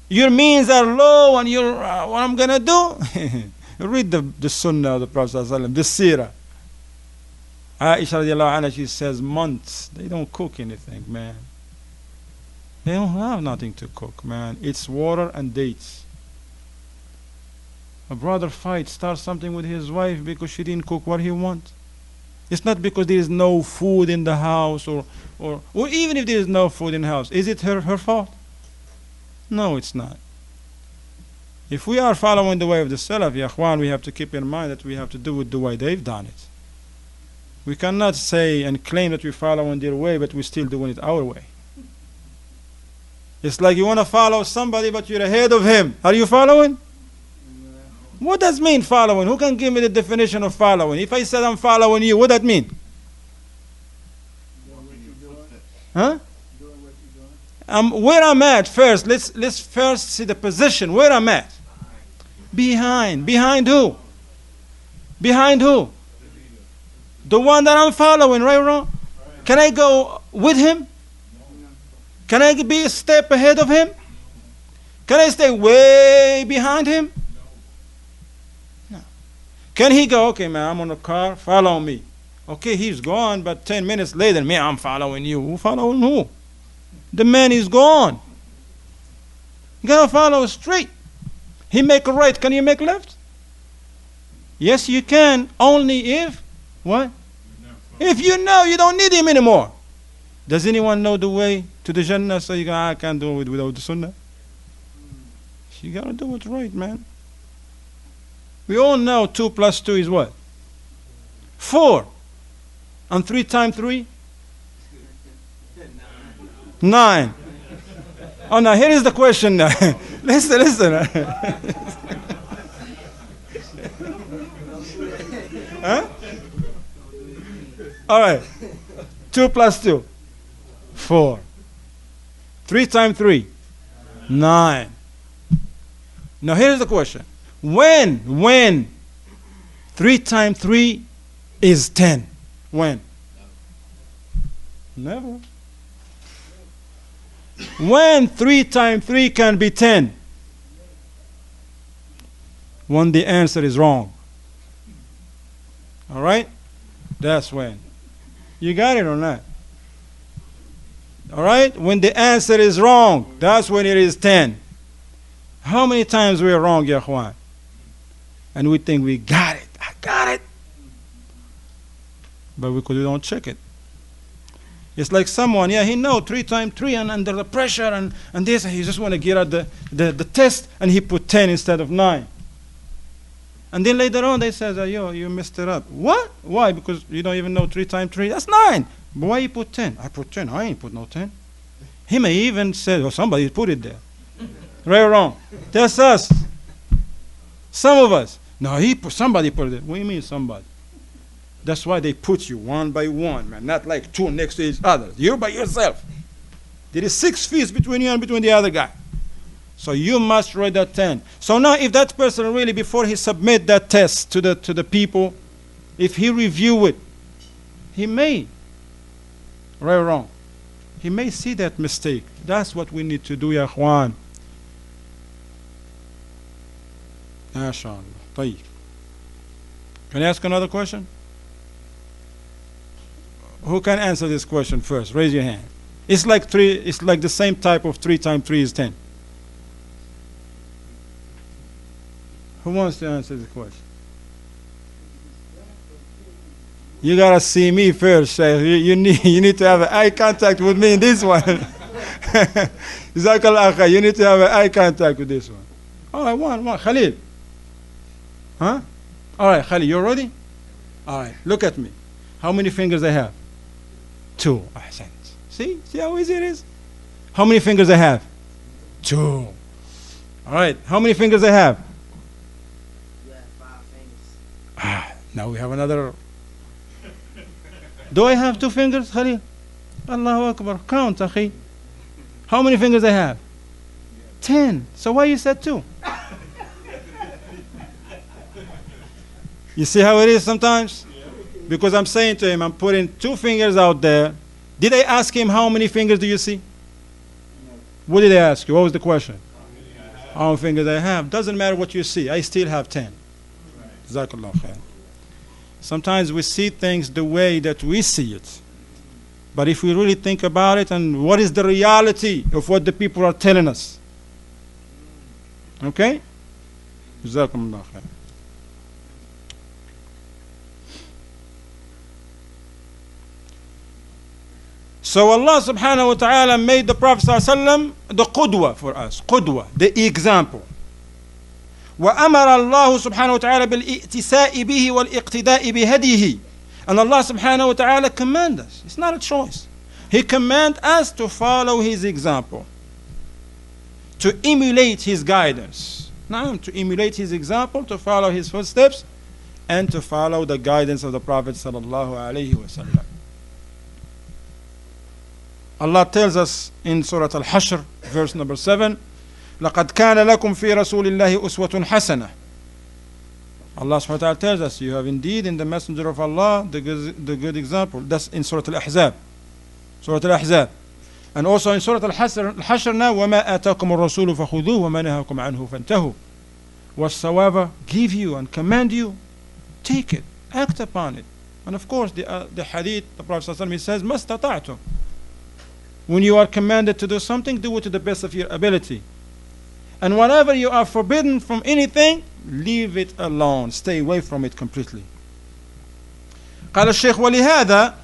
your means are low, and you're what I'm gonna do? Read the Sunnah of the Prophet ﷺ, the Seerah. Aisha radiallahu anha, she says months they don't cook anything, man. They don't have nothing to cook, man. It's water and dates. A brother starts something with his wife because she didn't cook what he wants. It's not because there is no food in the house, or even if there is no food in the house. Is it her fault? No, it's not. If we are following the way of the Salaf, ya Akhwan, we have to keep in mind that we have to do it the way they've done it. We cannot say and claim that we're following their way, but we're still doing it our way. It's like you want to follow somebody, but you're ahead of him. Are you following? What does mean following? Who can give me the definition of following? If I said I'm following you, what does that mean? Huh? Where I'm at first. Let's first see the position. Where I'm at. Behind. Behind who? Behind who? The one that I'm following, right or wrong? Can I go with him? Can I be a step ahead of him? Can I stay way behind him? No. Can he go, okay, man, I'm on the car, follow me. Okay, he's gone, but 10 minutes later, me, I'm following you. Who following who? The man is gone. You gotta follow straight. He make a right, can you make left? Yes, you can, only if, what? If you know you don't need him anymore. Does anyone know the way to the Jannah? So you go, I can't do it without the Sunnah. You gotta do it right, man. We all know 2 + 2 is what? 4. And 3 times 3? 9. Oh, now here is the question now. listen. Huh? All right. 2 plus 2. 4. 3 times 3. 9. Now here's the question. When 3 times 3 is 10? When? Never. When 3 times 3 can be 10? When the answer is wrong. All right? That's when. You got it or not? All right? When the answer is wrong, that's when it is 10. How many times we're wrong, ya Ikhwan? And we think we got it. I got it. But we don't check it. It's like someone, he knows 3 times 3 and under the pressure and this, and he just want to get out the test, and he put 10 instead of 9. And then later on they say, you messed it up. What? Why? Because you don't even know 3 times 3. That's 9. But why you put 10? I put 10. I ain't put no 10. He may even say, somebody put it there. Right or wrong? That's us. Some of us. No, somebody put it there. What do you mean somebody? That's why they put you one by one, man. Not like 2 next to each other. You're by yourself. There is 6 feet between you and between the other guy. So you must write that 10. So now if that person really, before he submit that test to the people, if he review it, he may, right or wrong, he may see that mistake. That's what we need to do, ya Ikhwan. MashaAllah. طيب. Can I ask another question? Who can answer this question first? Raise your hand. It's like the same type of 3 times 3 is 10. Who wants to answer this question? You gotta see me first, Shaykh. You need to have eye contact with me in this one. Jazakallah khair. You need to have eye contact with this one. All right, one. Khalil. Huh? All right, Khalil, you ready? All right, look at me. How many fingers I have? 2. Ahsan. See how easy it is? How many fingers I have? 2. All right, how many fingers I have? You have 5 fingers. Now we have another. Do I have 2 fingers, Khalil? Allahu Akbar. Count, akhi. How many fingers I have? 10. So why you said 2? You see how it is sometimes? Because I'm saying to him, I'm putting 2 fingers out there. Did I ask him how many fingers do you see? What did I ask you? What was the question? How many fingers I have? Doesn't matter what you see. I still have 10. Jazakallah khair. Sometimes we see things the way that we see it. But if we really think about it, and what is the reality of what the people are telling us? Okay? Jazakumullah khair. So Allah subhanahu wa ta'ala made the Prophet sallallahu alaihi wasallam the qudwa for us. Qudwa, the example. وأمر الله سبحانه وتعالى بالإئتساء به والاقتداء بهديه. And Allah subhanahu wa ta'ala command us. It's not a choice. He command us to follow His example. To emulate His guidance. To emulate His example, to follow His footsteps, and to follow the guidance of the Prophet sallallahu alaihi wasallam. Allah tells us in Surah Al-Hashr, verse number 7, لَقَدْ كَانَ لَكُمْ فِي رَسُولِ اللَّهِ أُسْوَةٌ حَسَنَةٌ. Allah subhanahu wa ta'ala tells us, you have indeed in the Messenger of Allah the good example. That's in Surah Al-Ahzab. Surah Al-Ahzab. And also in Surah Al-Hashr now, وَمَا آتَاكُمُ الرَّسُولُ فَخُذُوهُ وَمَا نَهَاكُمْ عَنْهُ فَانْتَهُوا. Whatsoever give you and command you, take it, act upon it. And of course the hadith, the Prophet ﷺ, he says, مَا اسْتَطَعْتُمْ. When you are commanded to do something, do it to the best of your ability. And whenever you are forbidden from anything, leave it alone. Stay away from it completely. قال الشيخ ولهذا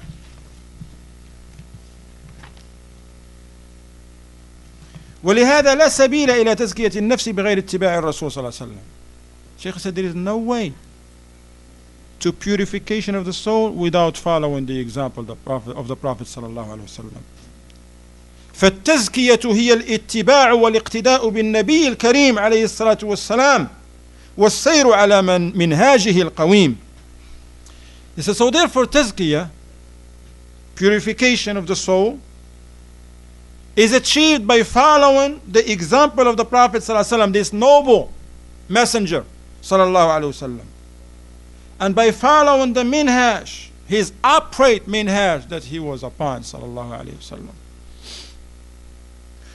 لا سبيل إلى تزكية النفس بغير اتباع الرسول صلى الله عليه وسلم. Sheikh said there is no way to purification of the soul without following the example of the Prophet sallallahu alaihi wasallam. فالتزكية هي الاتباع والاقتداء بالنبي الكريم عليه الصلاة والسلام والسير على منهاجه القويم. He says, so therefore tazkiyah, purification of the soul, is achieved by following the example of the Prophet ﷺ, this noble messenger ﷺ, and by following the minhaj, his upright minhaj that he was upon ﷺ.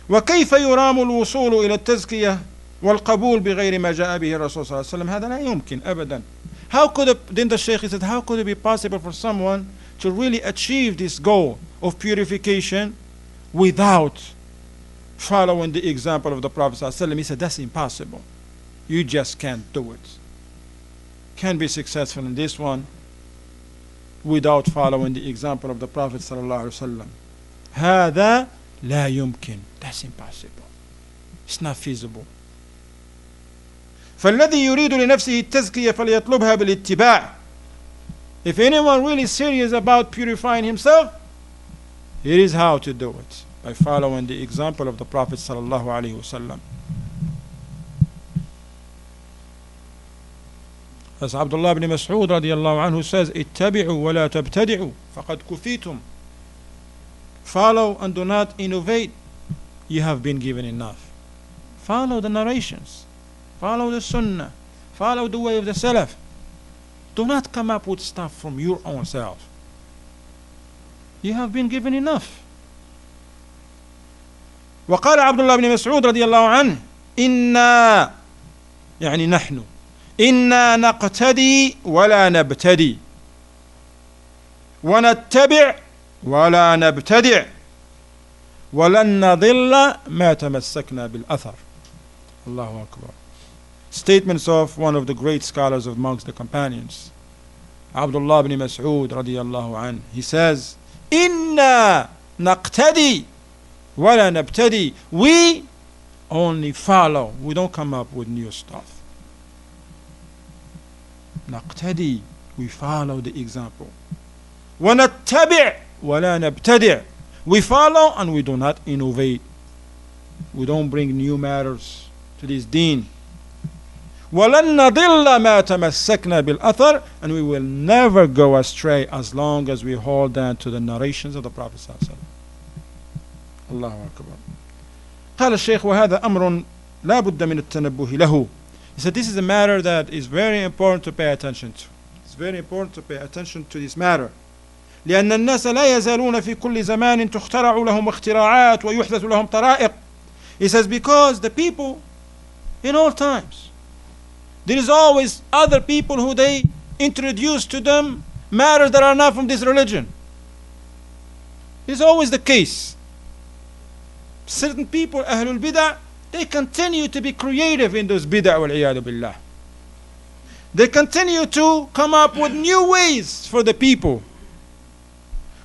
وكيف يرام الوصول إلى التزكية والقبول بغير ما جاء به الرسول صلى الله عليه وسلم؟ هذا لا يمكن أبدا. How could it, then the Shaykh said, how could it be possible for someone to really achieve this goal of purification without following the example of the Prophet ﷺ? He said, that's impossible. You just can't do it. Can't be successful in this one without following the example of the Prophet ﷺ. هذا لا يمكن. That's impossible. It's not feasible. فالذي يريد لنفسه التزكية فليطلبها بالاتباع. If anyone really serious about purifying himself, here is how to do it, by following the example of the Prophet sallallahu alaihi wasallam. As Abdullah ibn Mas'ud radiyallahu anhu says, اتبعوا ولا تبتدعوا فقد كفيتم. Follow and do not innovate. You have been given enough. Follow the narrations. Follow the sunnah. Follow the way of the salaf. Do not come up with stuff from your own self. You have been given enough. وقال عبد الله بن مسعود رضي الله عنه إنا يعني نحن إنا نقتدي ولا نبتدي ونتبع ولا نبتدع ولن نضل ما تمسكنا بالأثر. Allahu Akbar. Statements of one of the great scholars of amongst the companions, Abdullah ibn Mas'ud radiyallahu anhu. He says, Inna naqtadi wala nabtadi. We only follow. We don't come up with new stuff. Naqtadi. We follow the example. وَنَتَّبِعْ وَلَا نَبْتَدِعْ. We follow and we do not innovate. We don't bring new matters to this deen. وَلَن نَضِلَّ مَا تَمَسَّكْنَا بِالْأَثَرِ. And we will never go astray as long as we hold on to the narrations of the Prophet صلى الله عليه وسلم. الله أكبر. قال الشيخ وهذا أمر لا بد من التنبه له. He said this is a matter that is very important to pay attention to. It's very important to pay attention to this matter. لأن الناس لا يزالون في كل زمان تخترع لهم اختراعات ويحدث لهم طرائق. He says because the people in all times, there is always other people who they introduce to them matters that are not from this religion. It's always the case. Certain people, Ahlul Bid'ah, they continue to be creative in those bid'ah wal-iyadu billah. They continue to come up with new ways for the people.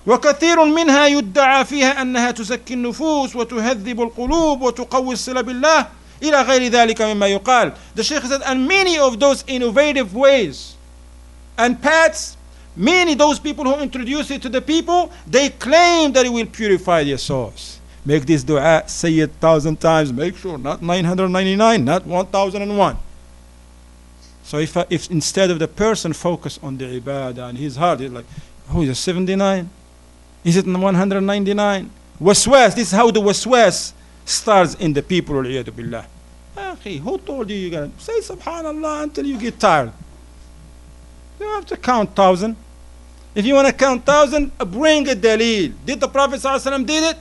وكثير منها يدعى فيها أنها تزكي النفوس وتهذب القلوب وتقوي الصلة بالله إلى غير ذلك مما يقال. The Shaykh said, and many of those innovative ways and paths, many those people who introduce it to the people, they claim that it will purify their souls. Make this dua, say it 1,000 times, make sure, not 999, not 1,001. So if instead of the person focus on the ibadah and his heart, he's like, oh, is it 79? Is it 199? Waswas, this is how the waswas starts in the people. Billah. Akhi, who told you gotta say subhanallah until you get tired? You don't have to count 1,000. If you want to count 1,000, bring a dalil. Did the Prophet ﷺ did it?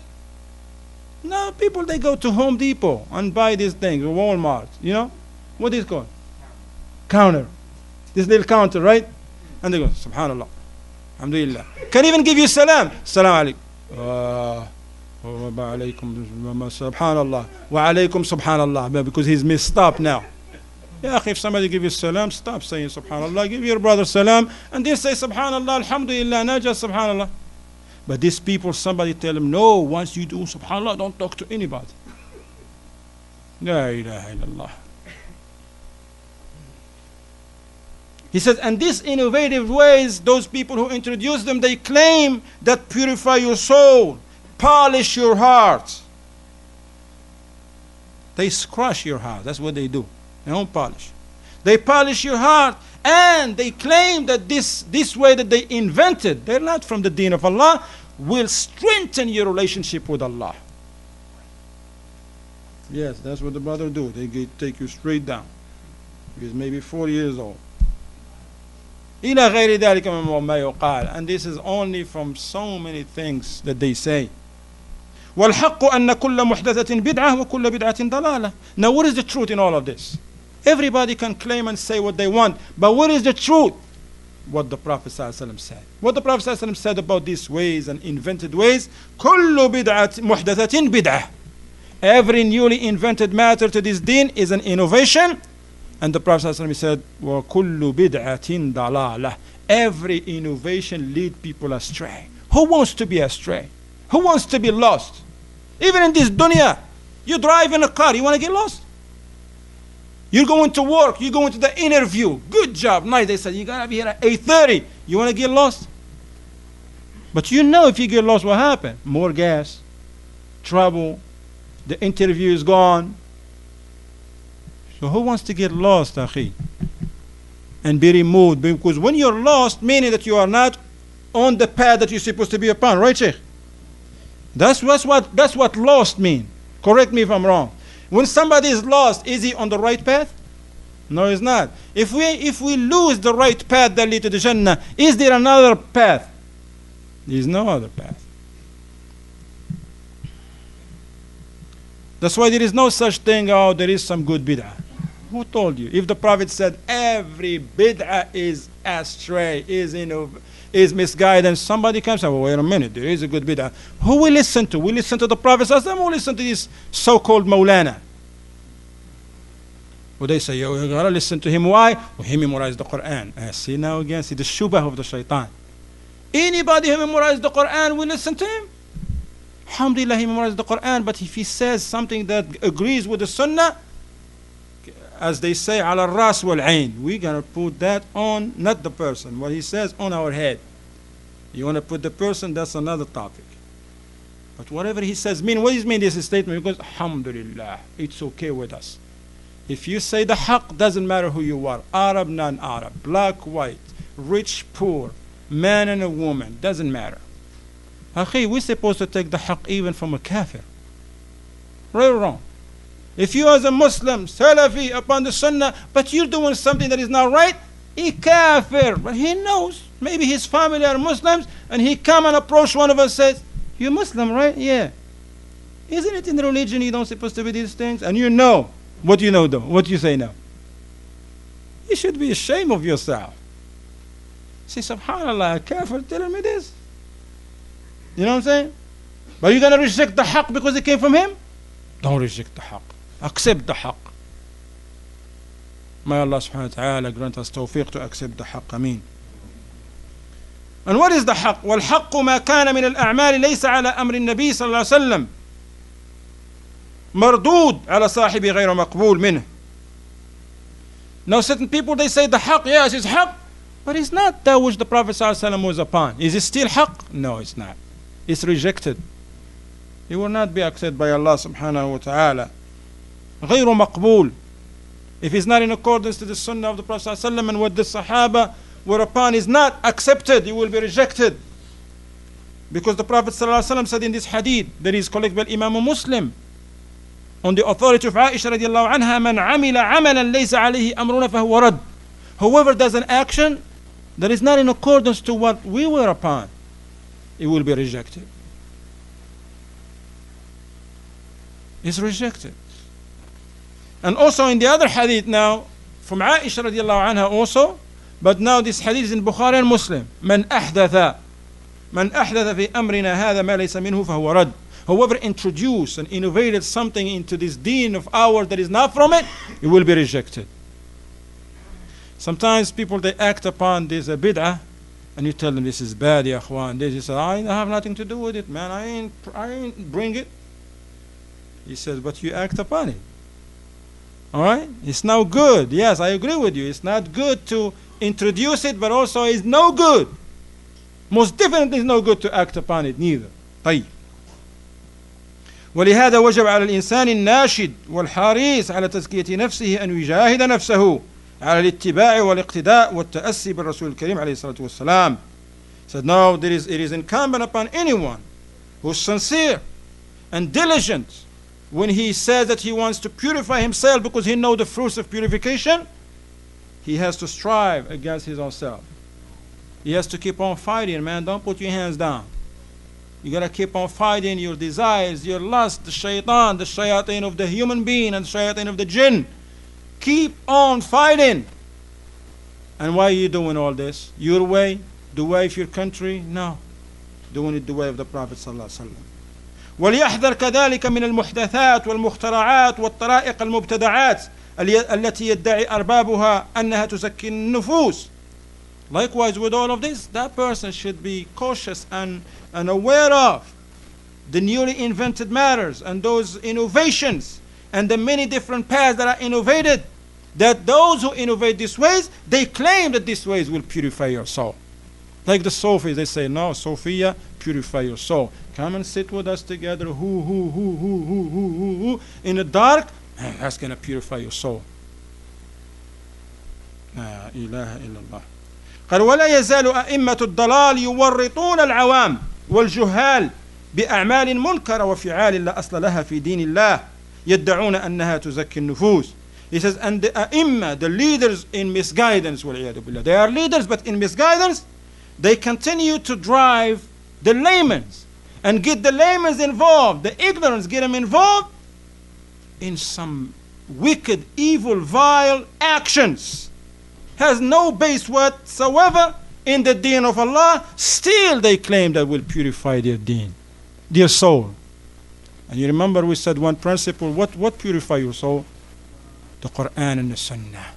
No, people they go to Home Depot and buy these things, or Walmart, you know? What is it called? Counter. This little counter, right? And they go, subhanallah. Alhamdulillah. Can even give you salam. Salam alaikum. Wa alaikum subhanallah. Wa alaikum subhanallah. Because he's missed up now. Yeah, if somebody give you salam, stop saying subhanallah. Give your brother salam and then say subhanallah, alhamdulillah, not just subhanallah. But these people, somebody tell them, no, once you do subhanallah, don't talk to anybody. La ilaha illallah. He says, and these innovative ways, those people who introduce them, they claim that purify your soul, polish your heart. They scratch your heart. That's what they do. They don't polish. They polish your heart, and they claim that this way that they invented, they're not from the deen of Allah, will strengthen your relationship with Allah. Yes, that's what the brother do. They take you straight down. He's maybe 4 years old. إلى غير ذلك مما يقال. And this is only from so many things that they say. والحق أن كل محدثة بدعة وكل بدعة ضلالة. Now what is the truth in all of this? Everybody can claim and say what they want, but what is the truth? What the Prophet ﷺ said. What the Prophet ﷺ said about these ways and invented ways. كل بدعة محدثة بدعة. Every newly invented matter to this deen is an innovation. And the Prophet ﷺ said, وَكُلُّ بِدْعَةٍ ضَلَالَةٍ. Every innovation leads people astray. Who wants to be astray? Who wants to be lost? Even in this dunya, you drive in a car, you want to get lost? You're going to work, you're going to the interview. Good job, nice. They said, you got to be here at 8:30. You want to get lost? But you know if you get lost, what happened? More gas, trouble, the interview is gone. So who wants to get lost, akhi? And be removed? Because when you're lost, meaning that you are not on the path that you're supposed to be upon, right, Sheikh? That's what lost mean. Correct me if I'm wrong. When somebody is lost, is he on the right path? No, he's not. If we lose the right path that leads to the Jannah, is there another path? There is no other path. That's why there is no such thing, oh, there is some good bid'ah. Who told you? If the Prophet said every bid'ah is astray, is misguidance, somebody comes and, well, wait a minute, there is a good bid'ah. Who will listen to? We listen to the Prophet, or we listen to this so-called Maulana? Well, they say, you gotta listen to him. Why? Well, he memorized the Quran. See now again, see the shubah of the shaitan. Anybody who memorized the Quran will listen to him. Alhamdulillah, he memorized the Quran, but if he says something that agrees with the Sunnah, as they say, ala ras wal ain, we're going to put that on, not the person, what he says on our head. You want to put the person, that's another topic. But whatever he says, what does mean this statement? Because, alhamdulillah, it's okay with us. If you say the haqq, doesn't matter who you are, Arab, non-Arab, black, white, rich, poor, man and a woman, doesn't matter. Akhi, we're supposed to take the haqq even from a kafir. Right or wrong? If you as a Muslim, Salafi, upon the Sunnah, but you're doing something that is not right, he kafir. But he knows, maybe his family are Muslims, and he come and approach one of us and says, you're Muslim, right? Yeah. Isn't it in the religion you don't supposed to be these things? And you know. What do you know though? What do you say now? You should be ashamed of yourself. Say, subhanallah, kafir telling me this. You know what I'm saying? But you're going to reject the haqq because it came from him? Don't reject the haqq. Accept the haqq. May Allah subhanahu wa ta'ala grant us tawfiq to accept the haqq. Ameen. And what is the haqq? وَالْحَقُّ مَا كَانَ مِنَ الْأَعْمَالِ لَيْسَ عَلَى أَمْرِ النَّبِي صلى الله عليه وسلم مردود على صاحب غير مقبول منه. Now certain people, they say the haqq, yes, it's haqq, but it's not that which the Prophet صلى الله عليه وسلم was upon. Is it still haqq? No, it's not. It's rejected. It will not be accepted by Allah subhanahu wa ta'ala. غير مقبول. If it's not in accordance to the sunnah of the Prophet ﷺ and what the Sahaba were upon is not accepted, it will be rejected. Because the Prophet ﷺ said in this hadith that is collected by Imam Muslim on the authority of Aisha radiallahu anha, من عمل عملا ليس عليه أمرنا فهو رد. Whoever does an action that is not in accordance to what we were upon, it will be rejected. It's rejected. And also in the other hadith now, from Aisha radiallahu anha also, but now this hadith is in Bukhari and Muslim. من أحدث في أمرنا هذا ما ليس منه فهو رد. Whoever introduced and innovated something into this deen of ours that is not from it, it will be rejected. Sometimes people, they act upon this bid'ah, and you tell them this is bad, ya akhwan. They just say, I have nothing to do with it, man. I ain't bring it. He says, but you act upon it. All right? It's now good. Yes, I agree with you. It's not good to introduce it, but also is no good. Most definitely is no good to act upon it neither. طيب. ولهذا وجب على الإنسان الناشد والحريص على تزكية نفسه أن يجاهد نفسه على الاتباع والاقتداء والتأسي بالرسول الكريم عليه الصلاة والسلام. Said no, it is incumbent upon anyone who's sincere and diligent when he says that he wants to purify himself because he knows the fruits of purification. He has to strive against his own self. He has to keep on fighting, man. Don't put your hands down. You gotta keep on fighting your desires, your lust, the shaitan, the shayateen of the human being and the shayateen of the jinn. Keep on fighting. And why are you doing all this? Your way? The way of your country? No. Doing it the way of the Prophet sallallahu alaihi wasallam. وليحذر كذلك من المحدثات والمخترعات والطرائق المبتدعات التي يدعي أربابها أنها تزكي النفوس. Likewise, with all of this, that person should be cautious and aware of the newly invented matters and those innovations and the many different paths that are innovated. That those who innovate these ways, they claim that these ways will purify your soul. Like the Sufis, they say, no, Sophia, purify your soul. Come and sit with us together, in the dark, that's going to purify your soul. لا إله إلا الله. قال ولا يزال أئمة الضلال يورطون العوام والجهال بأعمال منكرة وفعال لا أصل لها في دين الله يدعون أنها تزكي النفوس. He says, and the أئمة, the leaders in misguidance, والعياذ بالله, they are leaders but in misguidance, they continue to drive the laymen and get the laymen involved, the ignorance, get them involved in some wicked, evil, vile actions. Has no base whatsoever in the deen of Allah. Still they claim that will purify their deen, their soul. And you remember we said one principle, what purify your soul? The Quran and the Sunnah.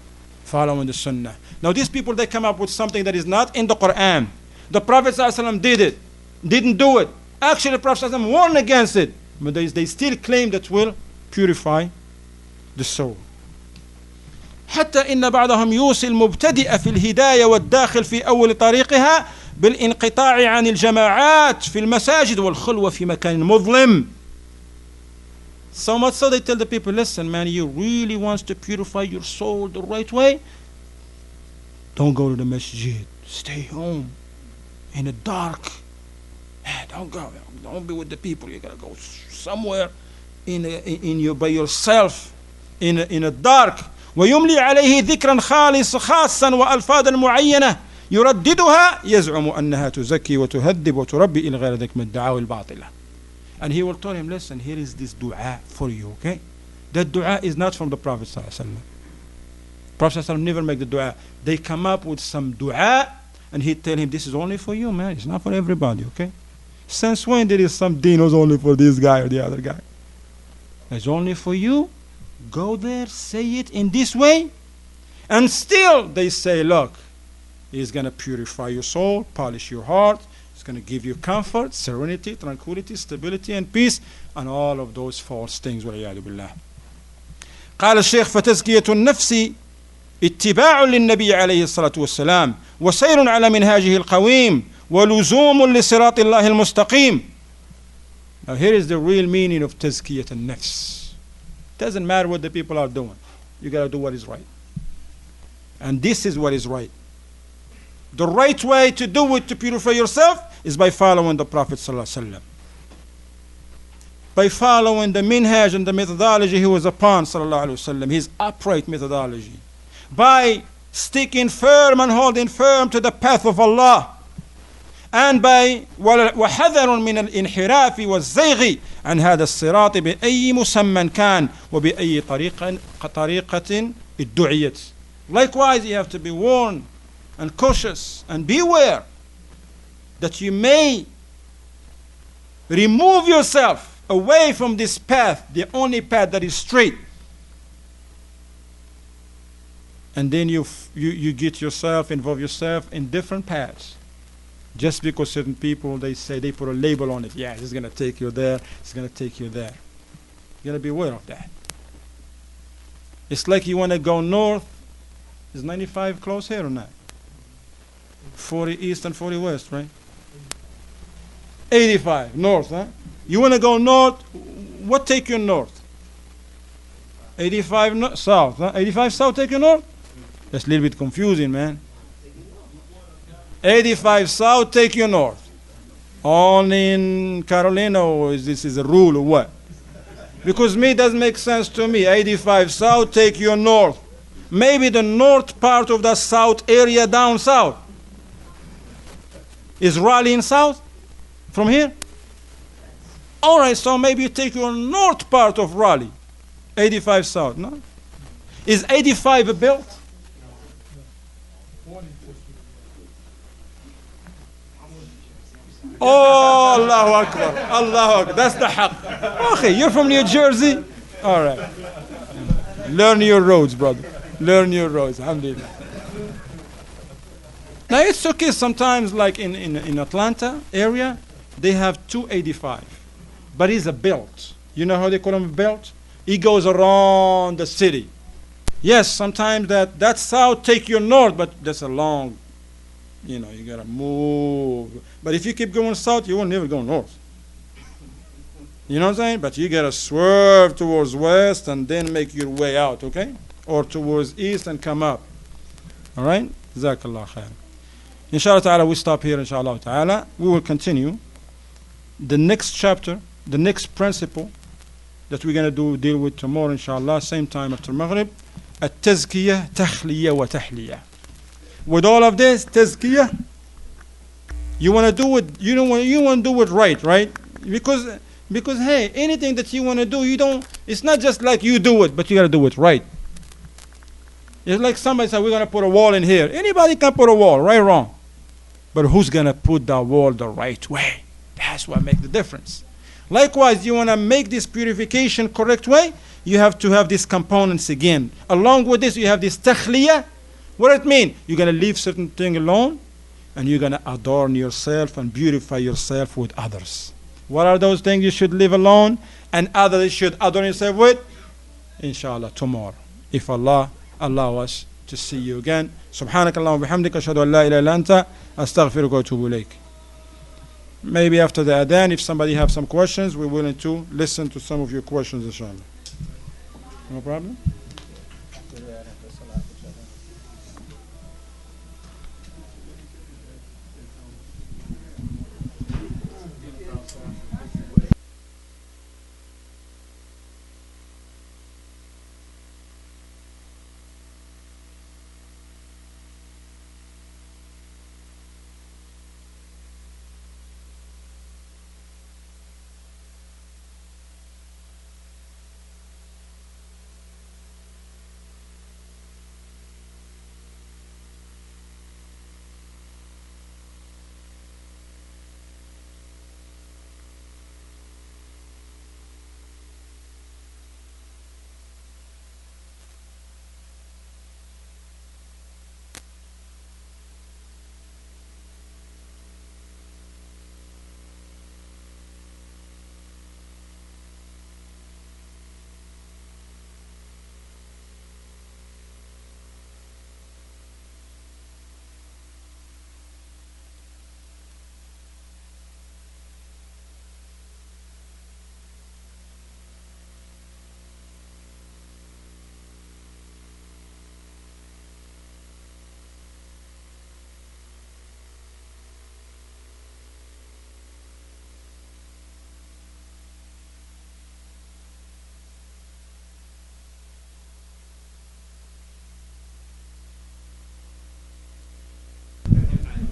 Following the Sunnah. Now these people, they come up with something that is not in the Quran. The Prophet ﷺ did it, didn't do it. Actually the Prophet ﷺ warned against it. But they still claim that will purify the soul. حتى إن بعضهم يوصي المبتدئ في الهداية والداخل في أول طريقها بالانقطاع عن الجماعات في المساجد والخلوة في مكان مظلم. So much so they tell the people, listen man, you really want to purify your soul the right way? Don't go to the masjid. Stay home in the dark. Don't go. Don't be with the people. You gotta go somewhere by yourself in a dark. ويملي عليه ذكرا خاصا وألفاظا معينة يرددها يزعم أنها تزكي وتهذب وتربي إلى غير ذلك من الدعاوى الباطلة. And he will tell him, listen, here is this dua for you, okay? That dua is not from the Prophet sallallahu alaihi wasallam. Prophet sallallahu alaihi wasallam never make the dua. They come up with some dua and he tell him, this is only for you, man. It's not for everybody, okay? Since when there is some deen was only for this guy or the other guy? It's only for you. Go there, say it in this way, and still they say, look, he's going to purify your soul, polish your heart, it's going to give you comfort, serenity, tranquility, stability, and peace, and all of those false things. والعياذ بالله. قال الشيخ فتزكية النفس اتباع للنبي عليه الصلاة والسلام وسير على منهاجه القويم ولزوم لصراط الله المستقيم. Now here is the real meaning of تزكية النفس. Doesn't matter what the people are doing. You got to do what is right. And this is what is right. The right way to do it, to purify yourself, is by following the Prophet ﷺ. By following the minhaj and the methodology he was upon, ﷺ, his upright methodology. By sticking firm and holding firm to the path of Allah. And by وحذر من الانحراف والزيغ عن هذا الصراط بأي مسمى كان وبأي طريقة ادعيت. Likewise, you have to be warned and cautious and beware that you may remove yourself away from this path, the only path that is straight. And then you get yourself, involve yourself in different paths. Just because certain people, they say, they put a label on it. Yeah, it's going to take you there. It's going to take you there. You got to be aware of that. It's like you want to go north. Is 95 close here or not? 40 east and 40 west, right? 85 north, huh? You want to go north? What take you north? 85 south, huh? 85 south take you north? That's a little bit confusing, man. 85 south take you north. Only in Carolina, or is this a rule or what? Because me, it doesn't make sense to me. 85 south take you north. Maybe the north part of the south area down south. Is Raleigh in south from here? All right, so maybe you take your north part of Raleigh. 85 south, no? Is 85 built? Oh, Allahu Akbar. Allahu Akbar. That's the haqq. Okay, you're from New Jersey? All right. Learn your roads, brother. Learn your roads. Alhamdulillah. Now, it's okay sometimes, like in Atlanta area, they have 285. But it's a belt. You know how they call them a belt? It goes around the city. Yes, sometimes that south take you north, but that's a long, you gotta move. But if you keep going south, you won't never go north. You know what I'm saying? But you gotta swerve towards west and then make your way out, okay? Or towards east and come up. All right? Jazakallah khair. Inshallah ta'ala, we stop here, inshallah ta'ala. We will continue. The next chapter, the next principle that we're going to deal with tomorrow, inshallah, same time after Maghrib, التزكية تخلية وتحلية. With all of this, tazkiyah, you want to do it, you want to do it right? Because hey, anything that you want to do, it's not just like you do it, but you got to do it right. It's like somebody said, we're going to put a wall in here. Anybody can put a wall, right or wrong. But who's going to put that wall the right way? That's what makes the difference. Likewise, you want to make this purification correct way, you have to have these components again. Along with this, you have this takhliyah. What it mean? You're going to leave certain thing alone, and you're going to adorn yourself and beautify yourself with others. What are those things you should leave alone and others you should adorn yourself with? Inshallah, tomorrow. If Allah allow us to see you again. Subhanakallah wa bihamdika ashhadu an la ilaha illa anta astaghfiruka wa atubu ilayk. Maybe after the adhan, if somebody have some questions, we're willing to listen to some of your questions, inshallah. No problem?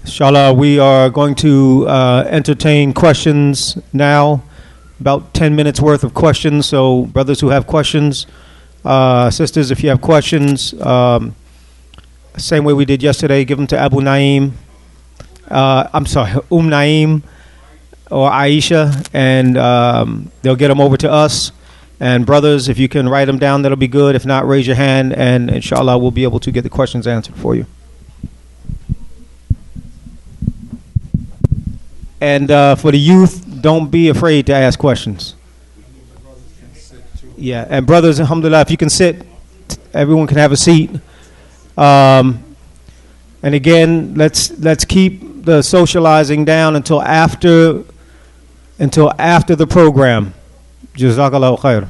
Inshallah, we are going to entertain questions now, about 10 minutes worth of questions. So brothers who have questions, sisters, if you have questions, same way we did yesterday, give them to Abu Naeem, Naeem or Aisha, and they'll get them over to us. And brothers, if you can write them down, that'll be good. If not, raise your hand, and inshallah, we'll be able to get the questions answered for you. And for the youth, don't be afraid to ask questions. Yeah, and brothers, alhamdulillah, if you can sit, everyone can have a seat. And again, let's keep the socializing down until after the program. Jazakallahu khair.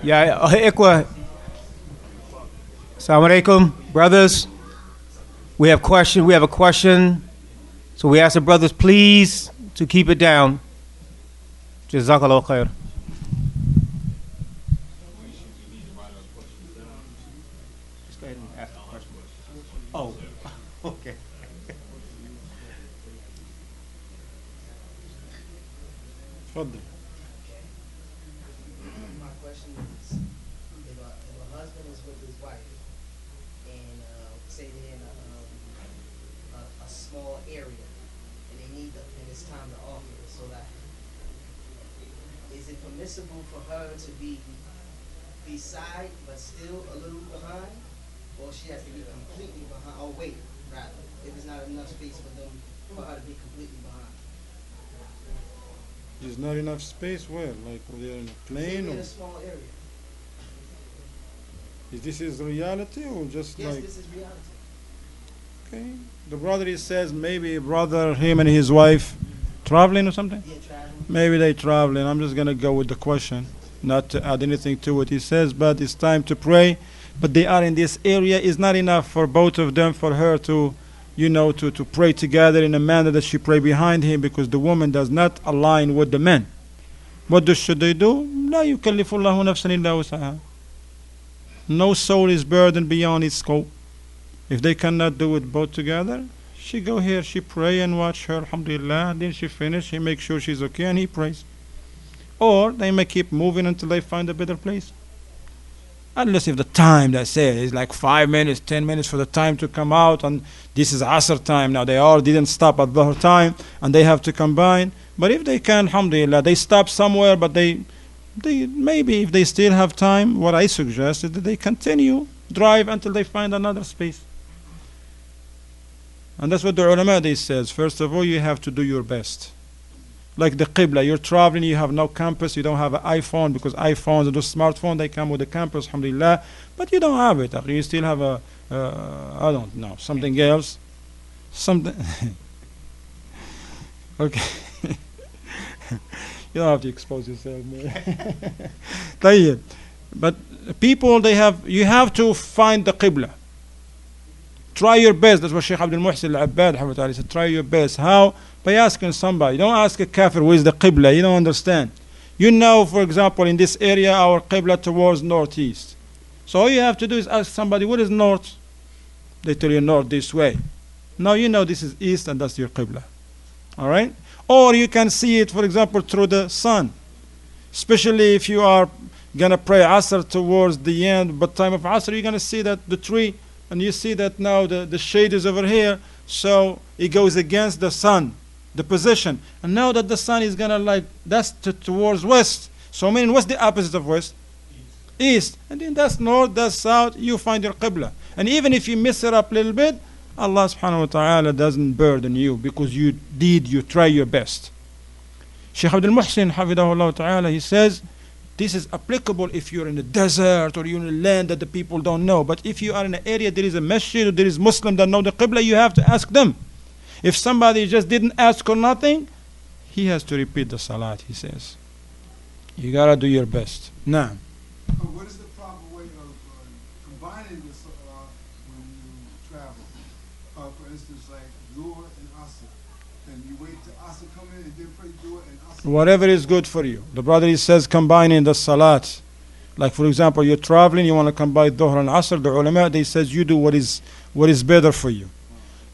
Yeah, Ikwa. Assalamu alaikum, brothers. We have a question. So we ask the brothers please to keep it down. Jazakallah khair. Just go ahead and ask the question. Oh, okay. تفضل. My question is, if a husband is with his wife, and say they're in a small area, and they need and it's time to offer it, so that is it permissible for her to be beside but still a little behind, or she has to be completely behind? Or wait, rather, if it's not enough space for her to be completely behind. There's not enough space where? Like they're in a plane? In Or a small area. is this reality or just Yes, like... this is reality. Okay. The brother, he says maybe brother, him and his wife traveling or something? Yeah, traveling. Maybe they traveling. I'm just going to go with the question, not to add anything to what he says, but it's time to pray. But they are in this area. It's not enough for both of them, for her to, to pray together in a manner that she pray behind him, because the woman does not align with the man. What should they do? لا يكلف الله نفسا إلا وسعها. No soul is burdened beyond its scope. If they cannot do it both together, she go here, she pray and watch her, alhamdulillah, then she finish, he make sure she's okay and he prays. Or they may keep moving until they find a better place. Unless if the time, they say, is like 5 minutes, 10 minutes for the time to come out, and this is Asr time now, they all didn't stop at Dhuhr time, and they have to combine. But if they can, alhamdulillah, they stop somewhere, but they maybe if they still have time, what I suggest is that they continue, drive until they find another space. And that's what the ulama, they says, first of all, you have to do your best. Like the Qibla, you're traveling, you have no compass, you don't have an iPhone, because iPhones and the smartphone, they come with a compass, alhamdulillah, but you don't have it. You still have I don't know, something else. Something. Okay. You don't have to expose yourself more. But people, you have to find the Qibla. Try your best. That's what Shaykh Abdul Muhsin al-Abbad said. Try your best. How? By asking somebody. Don't ask a kafir where is the Qibla. You don't understand. You know, for example, in this area, our Qibla towards northeast. So all you have to do is ask somebody, what is north? They tell you north this way. Now you know this is east and that's your Qibla. All right? Or you can see it, for example, through the sun. Especially if you are going to pray Asr towards the end, but time of Asr, you're going to see that the tree, and you see that now the shade is over here, so it goes against the sun, the position. And now that the sun is going to that's towards west. So meaning, what's the opposite of west? East. And then that's north, that's south, you find your Qibla. And even if you mess it up a little bit, Allah subhanahu wa ta'ala doesn't burden you, because you try your best. Shaykh Abdul Muhsin, hafidahullah ta'ala, he says, this is applicable if you're in a desert or you're in a land that the people don't know. But if you are in an area, there is a masjid or there is Muslim that know the Qibla, you have to ask them. If somebody just didn't ask or nothing, he has to repeat the salat, he says. You gotta do your best. Now. What is the proper way of combining this when you travel? For instance, like Dhuhr and Asr. Then you wait till Asr come in and then pray Dhuhr and Asr. Whatever is good for you. The brother, he says, combining the salat. Like for example, you're traveling, you want to combine Dhuhr and Asr. The ulama, they says you do what is better for you.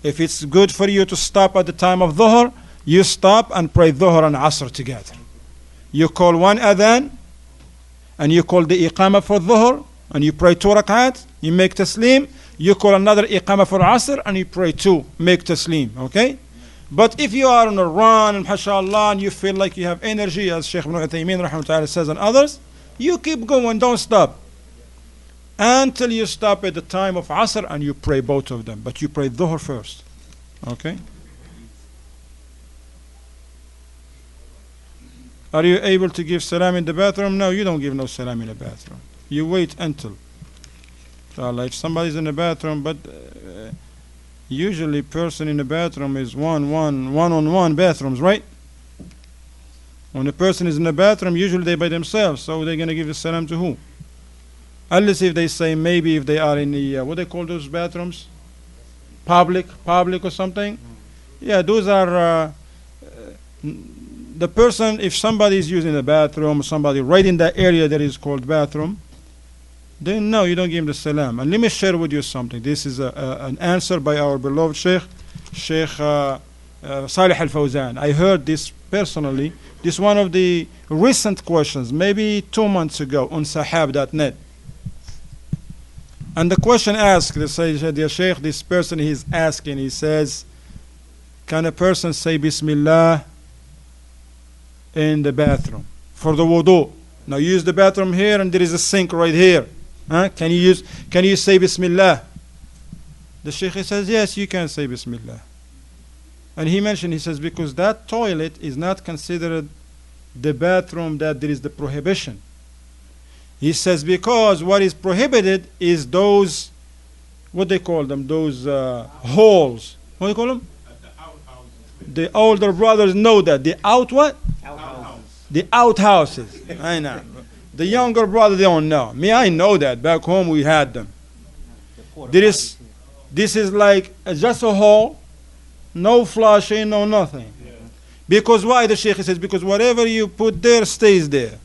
If it's good for you to stop at the time of Dhuhr, you stop and pray Dhuhr and Asr together. You call one adhan, and you call the iqamah for Dhuhr, and you pray 2 rak'at, you make taslim, you call another iqamah for asr, and you pray 2, make taslim, okay? But if you are on a run, and mashallah, and you feel like you have energy, as Shaykh ibn Uthaymeen rahmatullah says and others, you keep going, don't stop. Until you stop at the time of asr, and you pray both of them. But you pray dhuhr first, okay? Are you able to give salam in the bathroom? No, you don't give no salam in the bathroom. You wait until. Inshallah, if somebody's in the bathroom, but usually person in the bathroom is one-on-one bathrooms, right? When a person is in the bathroom, usually they by themselves, so they're going to give the salam to who? Unless if they say maybe if they are in the, what they call those bathrooms? Public or something? Yeah, those are, the person, if somebody is using the bathroom, somebody right in that area that is called bathroom, then no, you don't give him the salam. And let me share with you something. This is an answer by our beloved Sheikh Salih Al-Fawzan. I heard this personally. This is one of the recent questions, maybe 2 months ago on sahab.net. And the question asked, they say, dear Sheikh, this person he's asking, he says, can a person say Bismillah in the bathroom for the wudu? Now use the bathroom here and there is a sink right here. Can you say Bismillah? The Sheikh he says, yes, you can say Bismillah. And he mentioned, he says, because that toilet is not considered the bathroom that there is the prohibition. He says, because what is prohibited is those, what they call them, those holes. What do you call them? The older brothers know that. The out what? The outhouses. I know. The younger brother, they don't know. Me, I know that. Back home, we had them. This is like just a hole, no flushing, no nothing. Because why? The Sheikh says, because whatever you put there stays there.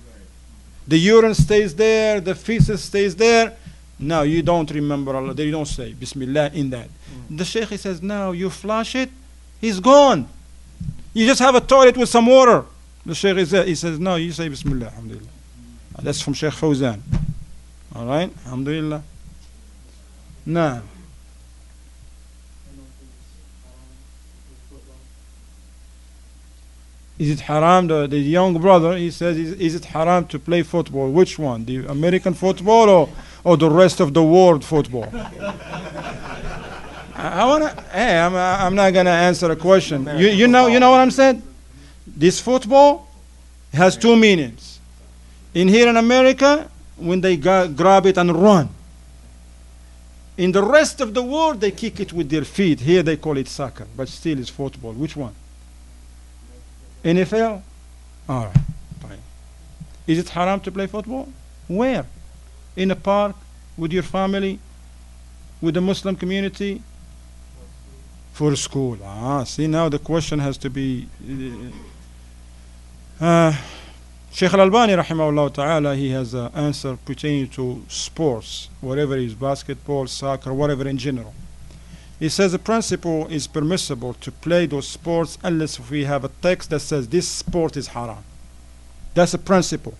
The urine stays there, the feces stays there. Now you don't remember Allah. You don't say Bismillah in that. The Sheikh he says, now you flush it, he's gone. You just have a toilet with some water. The Sheikh he says, no, you say Bismillah, alhamdulillah. That's from Sheikh Fawzan. All right, alhamdulillah. Now, is it haram? The young brother, he says, is it haram to play football? Which one? The American football or the rest of the world football? I'm not going to answer a question. You know what I'm saying? This football has two meanings. In here in America, when they grab it and run. In the rest of the world, they kick it with their feet. Here they call it soccer, but still it's football. Which one? NFL? All right, fine. Is it haram to play football? Where? In a park, with your family, with the Muslim community? For school. See, now the question has to be... Shaykh Al-Albani, rahimahullah ta'ala, he has an answer pertaining to sports, whatever it is, basketball, soccer, whatever in general. He says the principle is permissible to play those sports unless we have a text that says this sport is haram. That's a principle.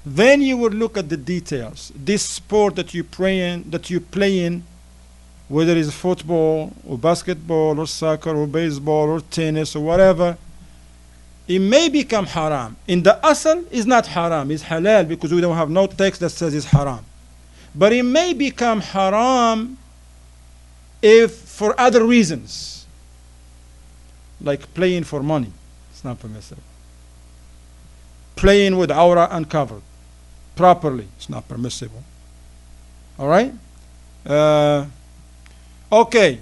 Then you would look at the details. This sport that you play in, whether it's football or basketball or soccer or baseball or tennis or whatever, it may become haram. In the asl, it's not haram, it's halal because we don't have no text that says it's haram. But it may become haram if for other reasons, like playing for money, it's not permissible. Playing with aura uncovered properly, it's not permissible. All right? Okay,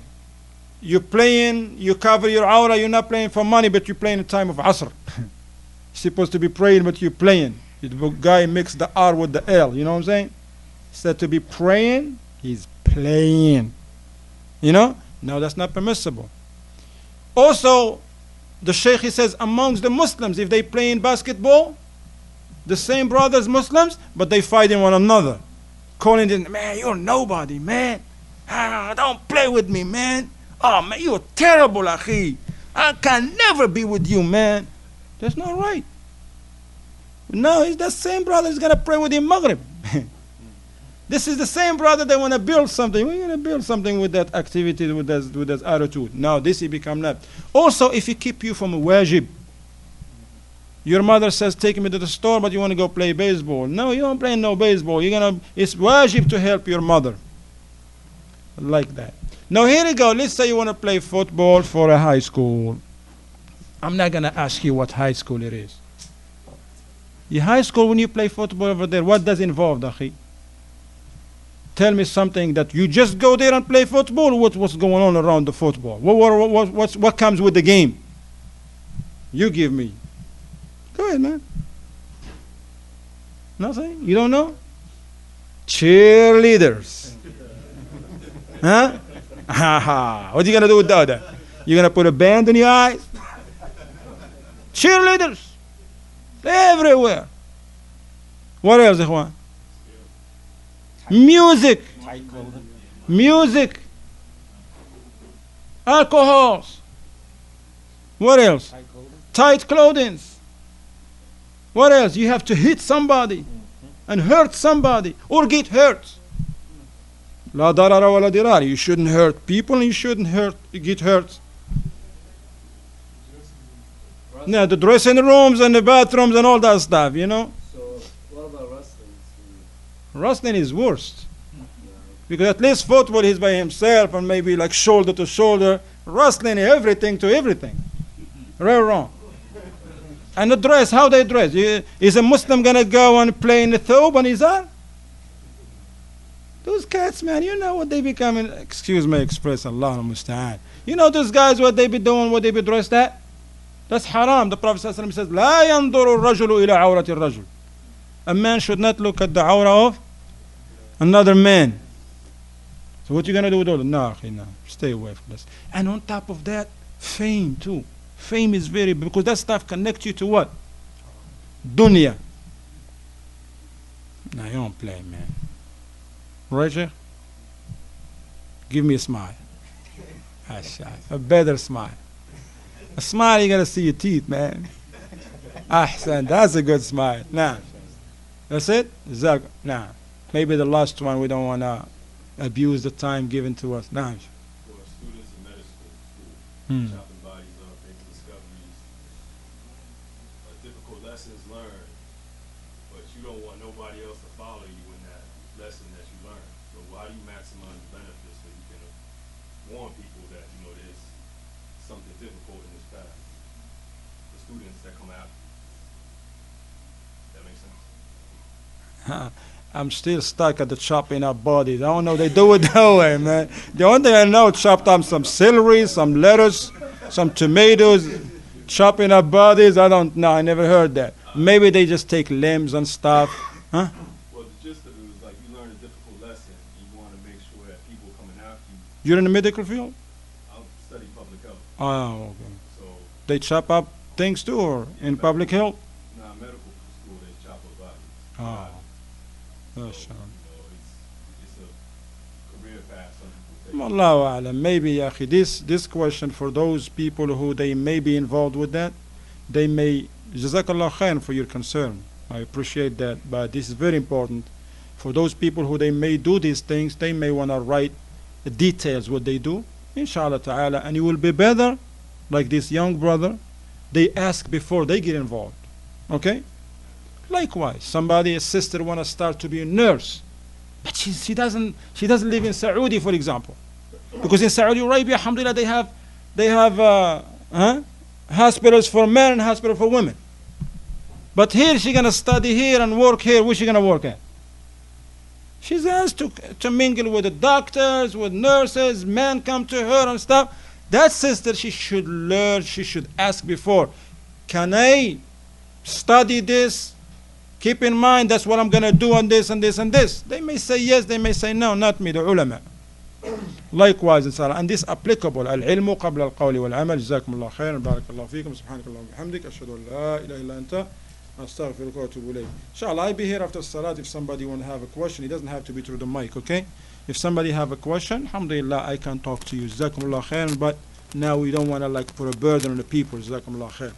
you're playing, you cover your aura, you're not playing for money, but you're playing in time of asr. You're supposed to be praying, but you're playing. The guy mixed the R with the L, you know what I'm saying? Instead to be praying, he's playing. You know? No, that's not permissible. Also, the Shaykh he says amongst the Muslims, if they play in basketball, the same brothers Muslims, but they fighting one another. Calling them, man, you're nobody, man. Don't play with me, man. Oh, man, you're terrible, akhi. I can never be with you, man. That's not right. No, it's the same brother is going to pray with him Maghrib. This is the same brother that want to build something. We're going to build something with that activity, with that attitude. Now this he become not. Also, if he keep you from a wajib, your mother says, take me to the store, but you want to go play baseball. No, you don't play no baseball. It's wajib to help your mother. Like that. Now here you go. Let's say you want to play football for a high school. I'm not going to ask you what high school it is. Your high school, when you play football over there, what does it involve, Akhi? Tell me something that you just go there and play football. What's going on around the football? What comes with the game? You give me. Go ahead, man. Nothing? You don't know? Cheerleaders. Huh? What are you going to do with that? You're going to put a band in your eyes? Cheerleaders. Everywhere. What else, Ikhwan? Music. Music. Alcohols. What else? Tight clothing. What else? You have to hit somebody and hurt somebody or get hurt. La darara wa la dirar. You shouldn't hurt people and you shouldn't get hurt. No, the dressing rooms and the bathrooms and all that stuff, you know. So, what about wrestling? Wrestling is worst. Because at least football he's by himself and maybe like shoulder to shoulder. Wrestling everything to everything. Right or wrong? And the dress, how they dress. Is a Muslim going to go and play in the thobe and izar? Those cats, man, you know what they becoming. Excuse my expression, Allah musta'an. You know those guys, what they be doing, what they be dressed at? That's haram. The Prophet ﷺ says, لا ينظر الرجل إلى عورة الرجل. A man should not look at the awrah of another man. So what you going to do with all that? No, stay away from this. And on top of that, fame too. Fame is very, because that stuff connects you to what? Dunya. Now you don't play, man. Right, Sheikh? Give me a smile. A better smile. A smile, you gotta see your teeth, man. Ahsan, that's a good smile. Nah. That's it? Nah. Maybe the last one, we don't want to abuse the time given to us. Nah. For students in medical school, chopping bodies up, making discoveries, difficult lessons learned, but you don't want nobody else to follow you in that lesson that you learned. So why do you maximize the benefits so you can warn people that, there's something difficult in this path? The students that come out. That makes sense? I'm still stuck at the chopping up bodies. I don't know they do it that way, man. The only thing I know, chopped up some celery, some lettuce, some tomatoes, chopping up bodies. I don't know. I never heard that. Maybe they just take limbs and stuff. Huh? Well, the gist of it was like you learn a difficult lesson. You want to make sure that people coming after you. You're in the medical field? I'll study public health. Oh, okay. So, They chop up things too, or in public health? nah, medical school, they chop up bodies. Oh. So, That's it's a career path some people take. Allahu A'lam. Maybe, ya akhi, this question for those people who they may be involved with that, they may, Jazakallah khair for your concern. I appreciate that, but this is very important. For those people who they may do these things, they may want to write the details what they do, inshallah ta'ala, and you will be better, like this young brother, they ask before they get involved. Okay? Likewise, a sister want to start to be a nurse, but she doesn't live in Saudi, for example, because in Saudi Arabia, alhamdulillah, they have hospitals for men and hospitals for women. But here she's gonna study here and work here. Where's she gonna work at? She's asked to mingle with the doctors, with nurses. Men come to her and stuff. That sister, she should learn. She should ask before. Can I study this? Keep in mind that's what I'm going to do on this and this and this. They may say yes, they may say no, not me, the ulama. Likewise, inshallah. And this applicable. Al-ilmu qabla al-qawli wal-amal. Jazakum Allah khairan. Barakallahu feekum. Subhanakallah wa bihamdik. Ashhadu an la ilaha illa anta. Astaghfiruka wa atubu ilayk. Inshallah, I'll be here after salat if somebody want to have a question. It doesn't have to be through the mic, okay? If somebody have a question, alhamdulillah, I can talk to you. Jazakum Allah khairan. But now we don't want to put a burden on the people. Jazakum Allah khairan.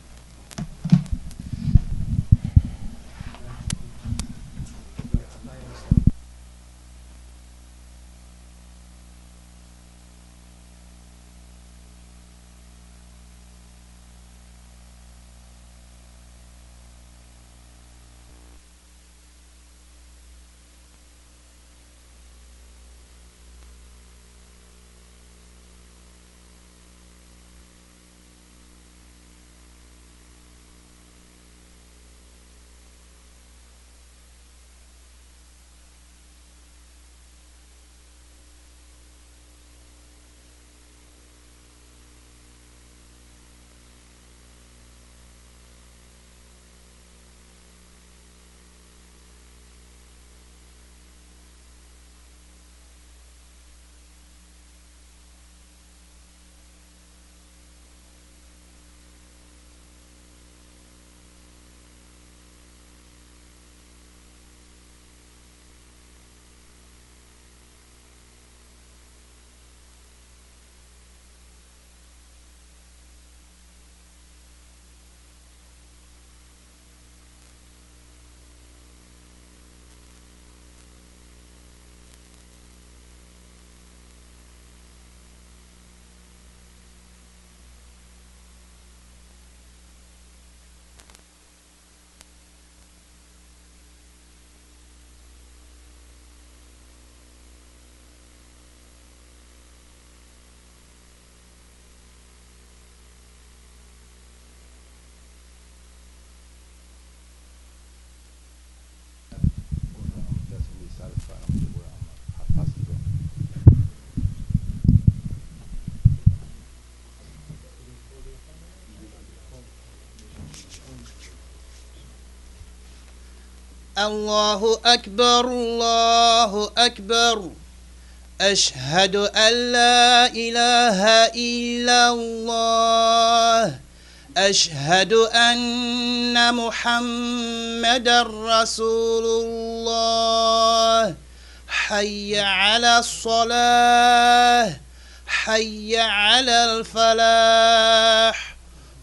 الله أكبر الله أكبر أشهد أن لا إله إلا الله أشهد أن محمدا رسول الله حي على الصلاة حي على الفلاح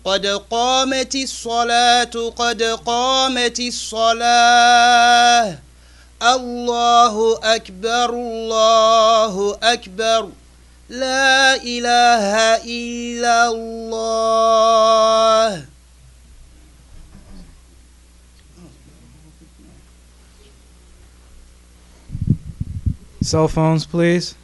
قد قامت الصلاة قد قامت الصلاة الله أكبر الله أكبر لا إله إلا الله. Cell phones, please.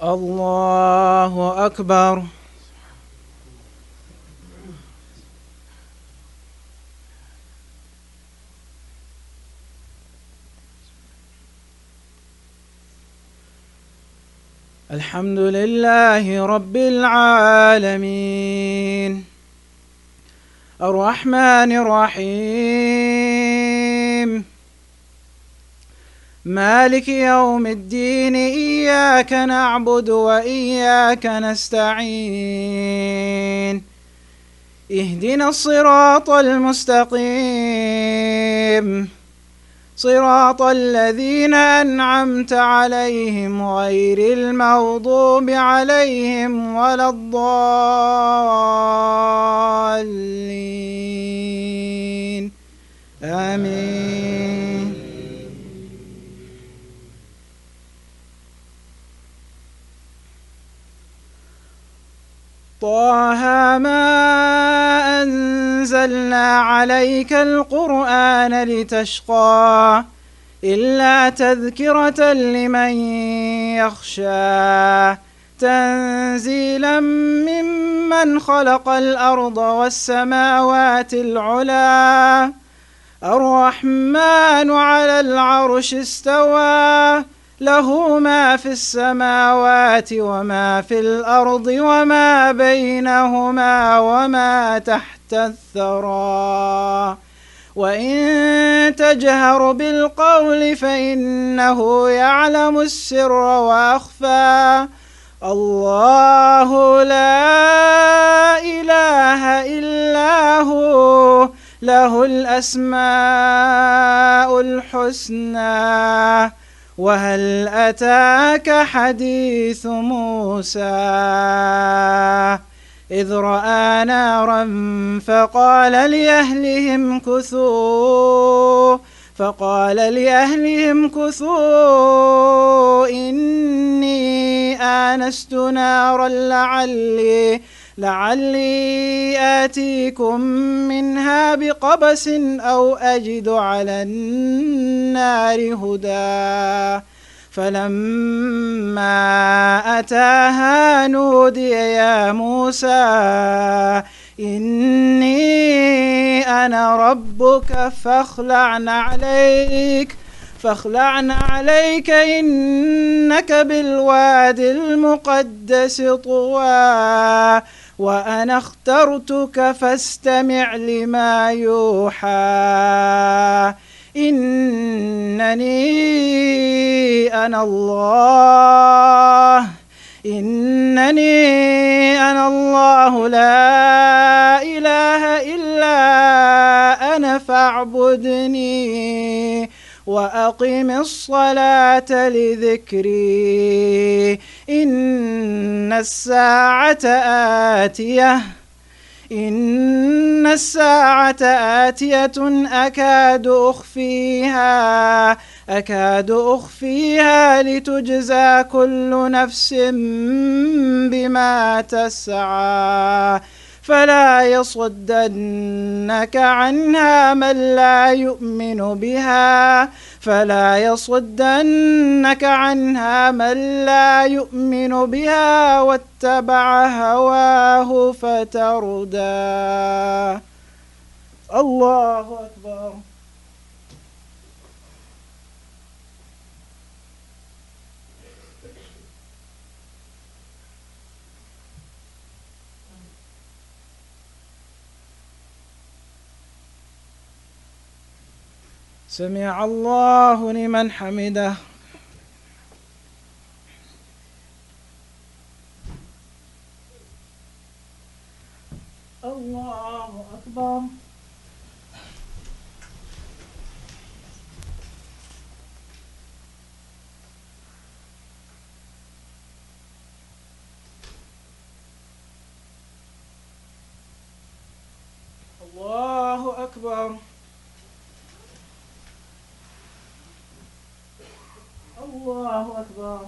الله أكبر. الحمد لله رب العالمين الرحمن الرحيم مالك يوم الدين إياك نعبد وإياك نستعين اهدنا الصراط المستقيم صراط الذين أنعمت عليهم غير المغضوب عليهم ولا الضالين آمين. طه ما أنزلنا عليك القرآن لتشقى إلا تذكرة لمن يخشى تنزيلا ممن خلق الأرض والسماوات العلى الرحمن على العرش استوى له ما في السماوات وما في الأرض وما بينهما وما تحت الثرى وإن تجهر بالقول فإنه يعلم السر وأخفى الله لا إله إلا هو له الأسماء الحسنى وهل أتاك حديث موسى إذ رأى نارا فقال لأهلهم كثوا إني آنست نارا لعلي آتيكم منها بقبس أو أجد على النار هدى فلما أتاها نودي يا موسى إني أنا ربك فاخلعن عليك إنك بالواد المقدس طوى وأنا اخترتك فاستمع لما يوحى إنني أنا الله لا إله إلا أنا فاعبدني وأقم الصلاة لذكري إن الساعة آتية أكاد أخفيها لتجزى كل نفس بما تسعى فلا يصدنك عنها من لا يؤمن بها واتبع هواه فتردى الله أكبر. سمع الله لمن حمده. الله أكبر. الله أكبر. الله أكبر.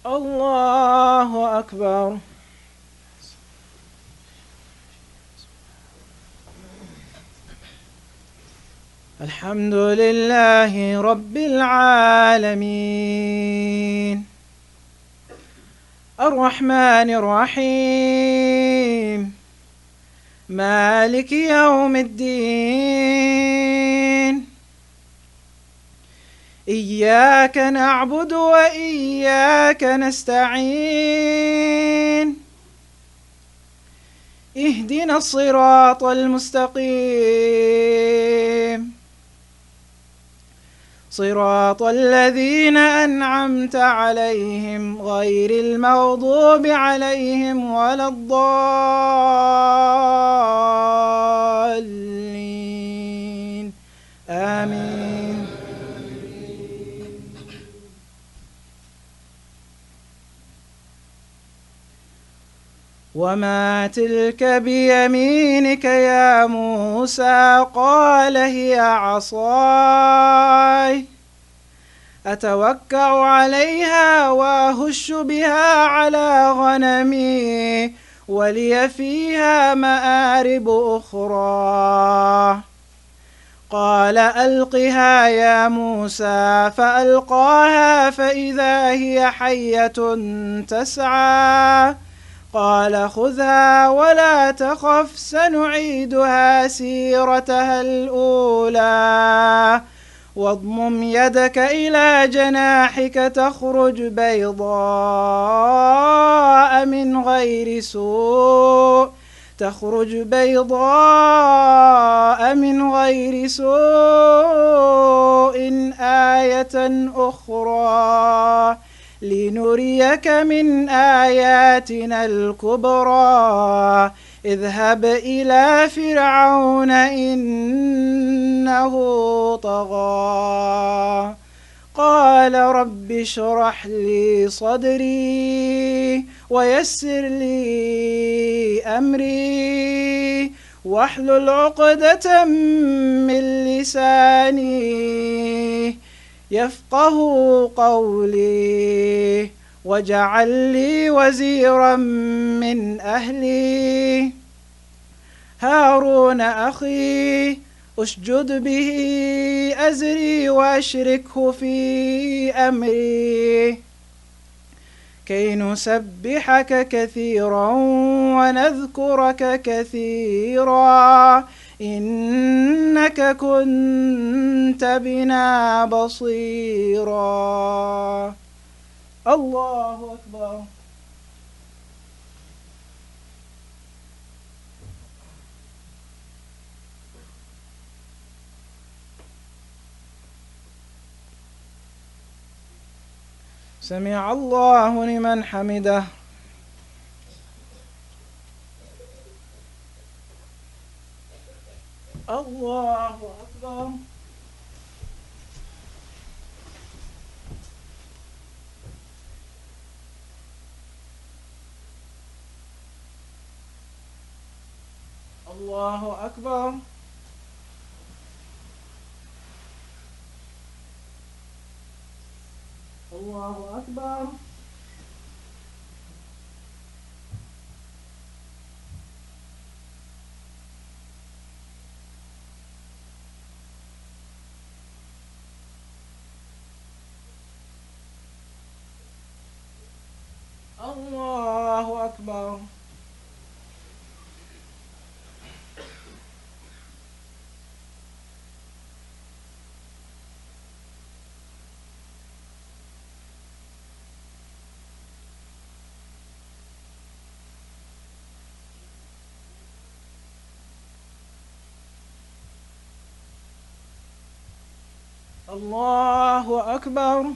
الله أكبر. الحمد لله رب العالمين الرحمن الرحيم مالك يوم الدين إياك نعبد وإياك نستعين اهدنا الصراط المستقيم صراط الذين أنعمت عليهم غير المغضوب عليهم ولا الضالين آمين. وما تلك بيمينك يا موسى قال هي عصاي أتوكأ عليها وأهش بها على غنمي ولي فيها مآرب أخرى قال ألقها يا موسى فألقاها فإذا هي حية تسعى قال خذها ولا تخف سنعيدها سيرتها الأولى واضمم يدك إلى جناحك تخرج بيضاء من غير سوء آية أخرى لنريك من آياتنا الكبرى اذهب إلى فرعون إنه طغى قال رب اشرح لي صدري ويسر لي أمري واحلل عقدة من لساني يفقه قولي واجعل لي وزيرا من أهلي هارون أخي أشجد به أزري وأشركه في أمري كي نسبحك كثيرا ونذكرك كثيرا إنك كنت بنا بصيرا. الله أكبر. سمع الله لمن حمده. الله أكبر. الله أكبر. الله أكبر. الله أكبر. الله أكبر.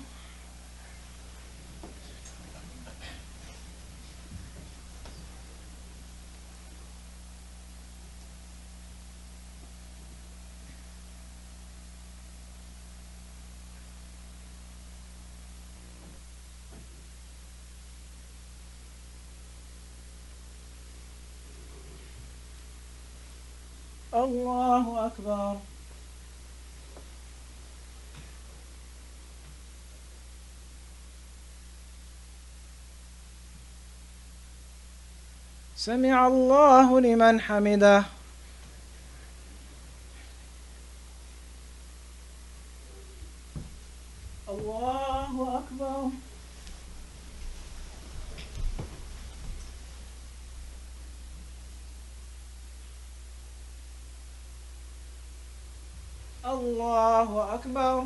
الله أكبر. سمع الله لمن حمده. الله أكبر. الله أكبر.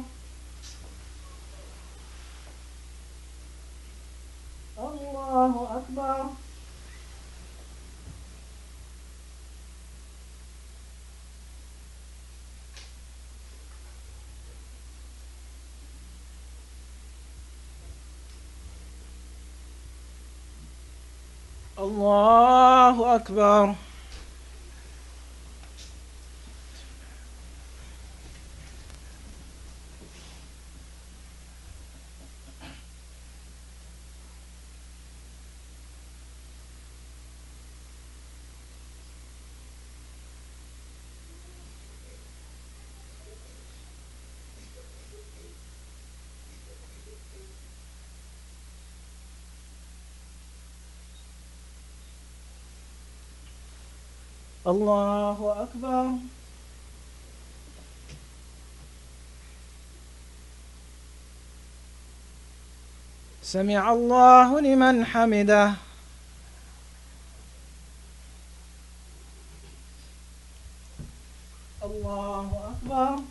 الله أكبر. الله أكبر. الله أكبر. سمع الله لمن حمده. الله أكبر.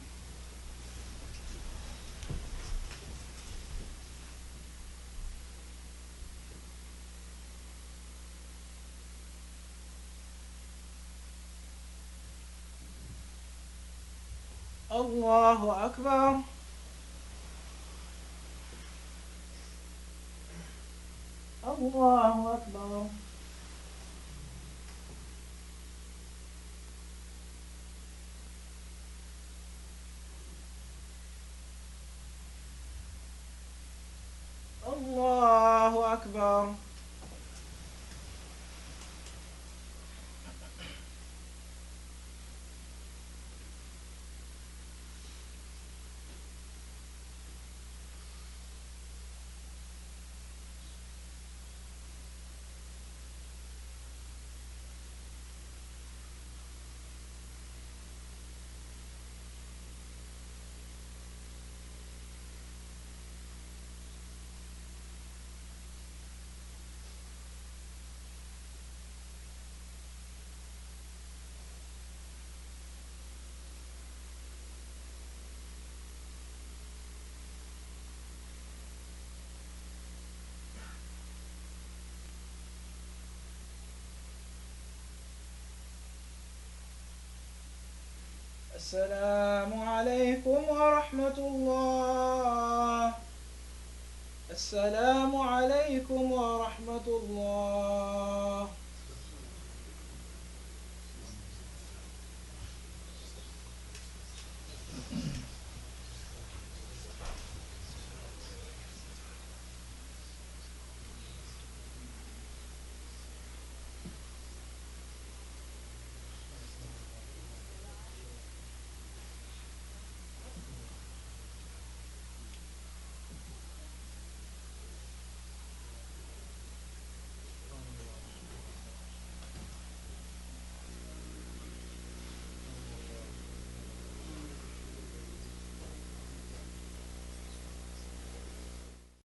الله أكبر. الله أكبر. الله أكبر. السلام عليكم ورحمة الله. السلام عليكم ورحمة الله.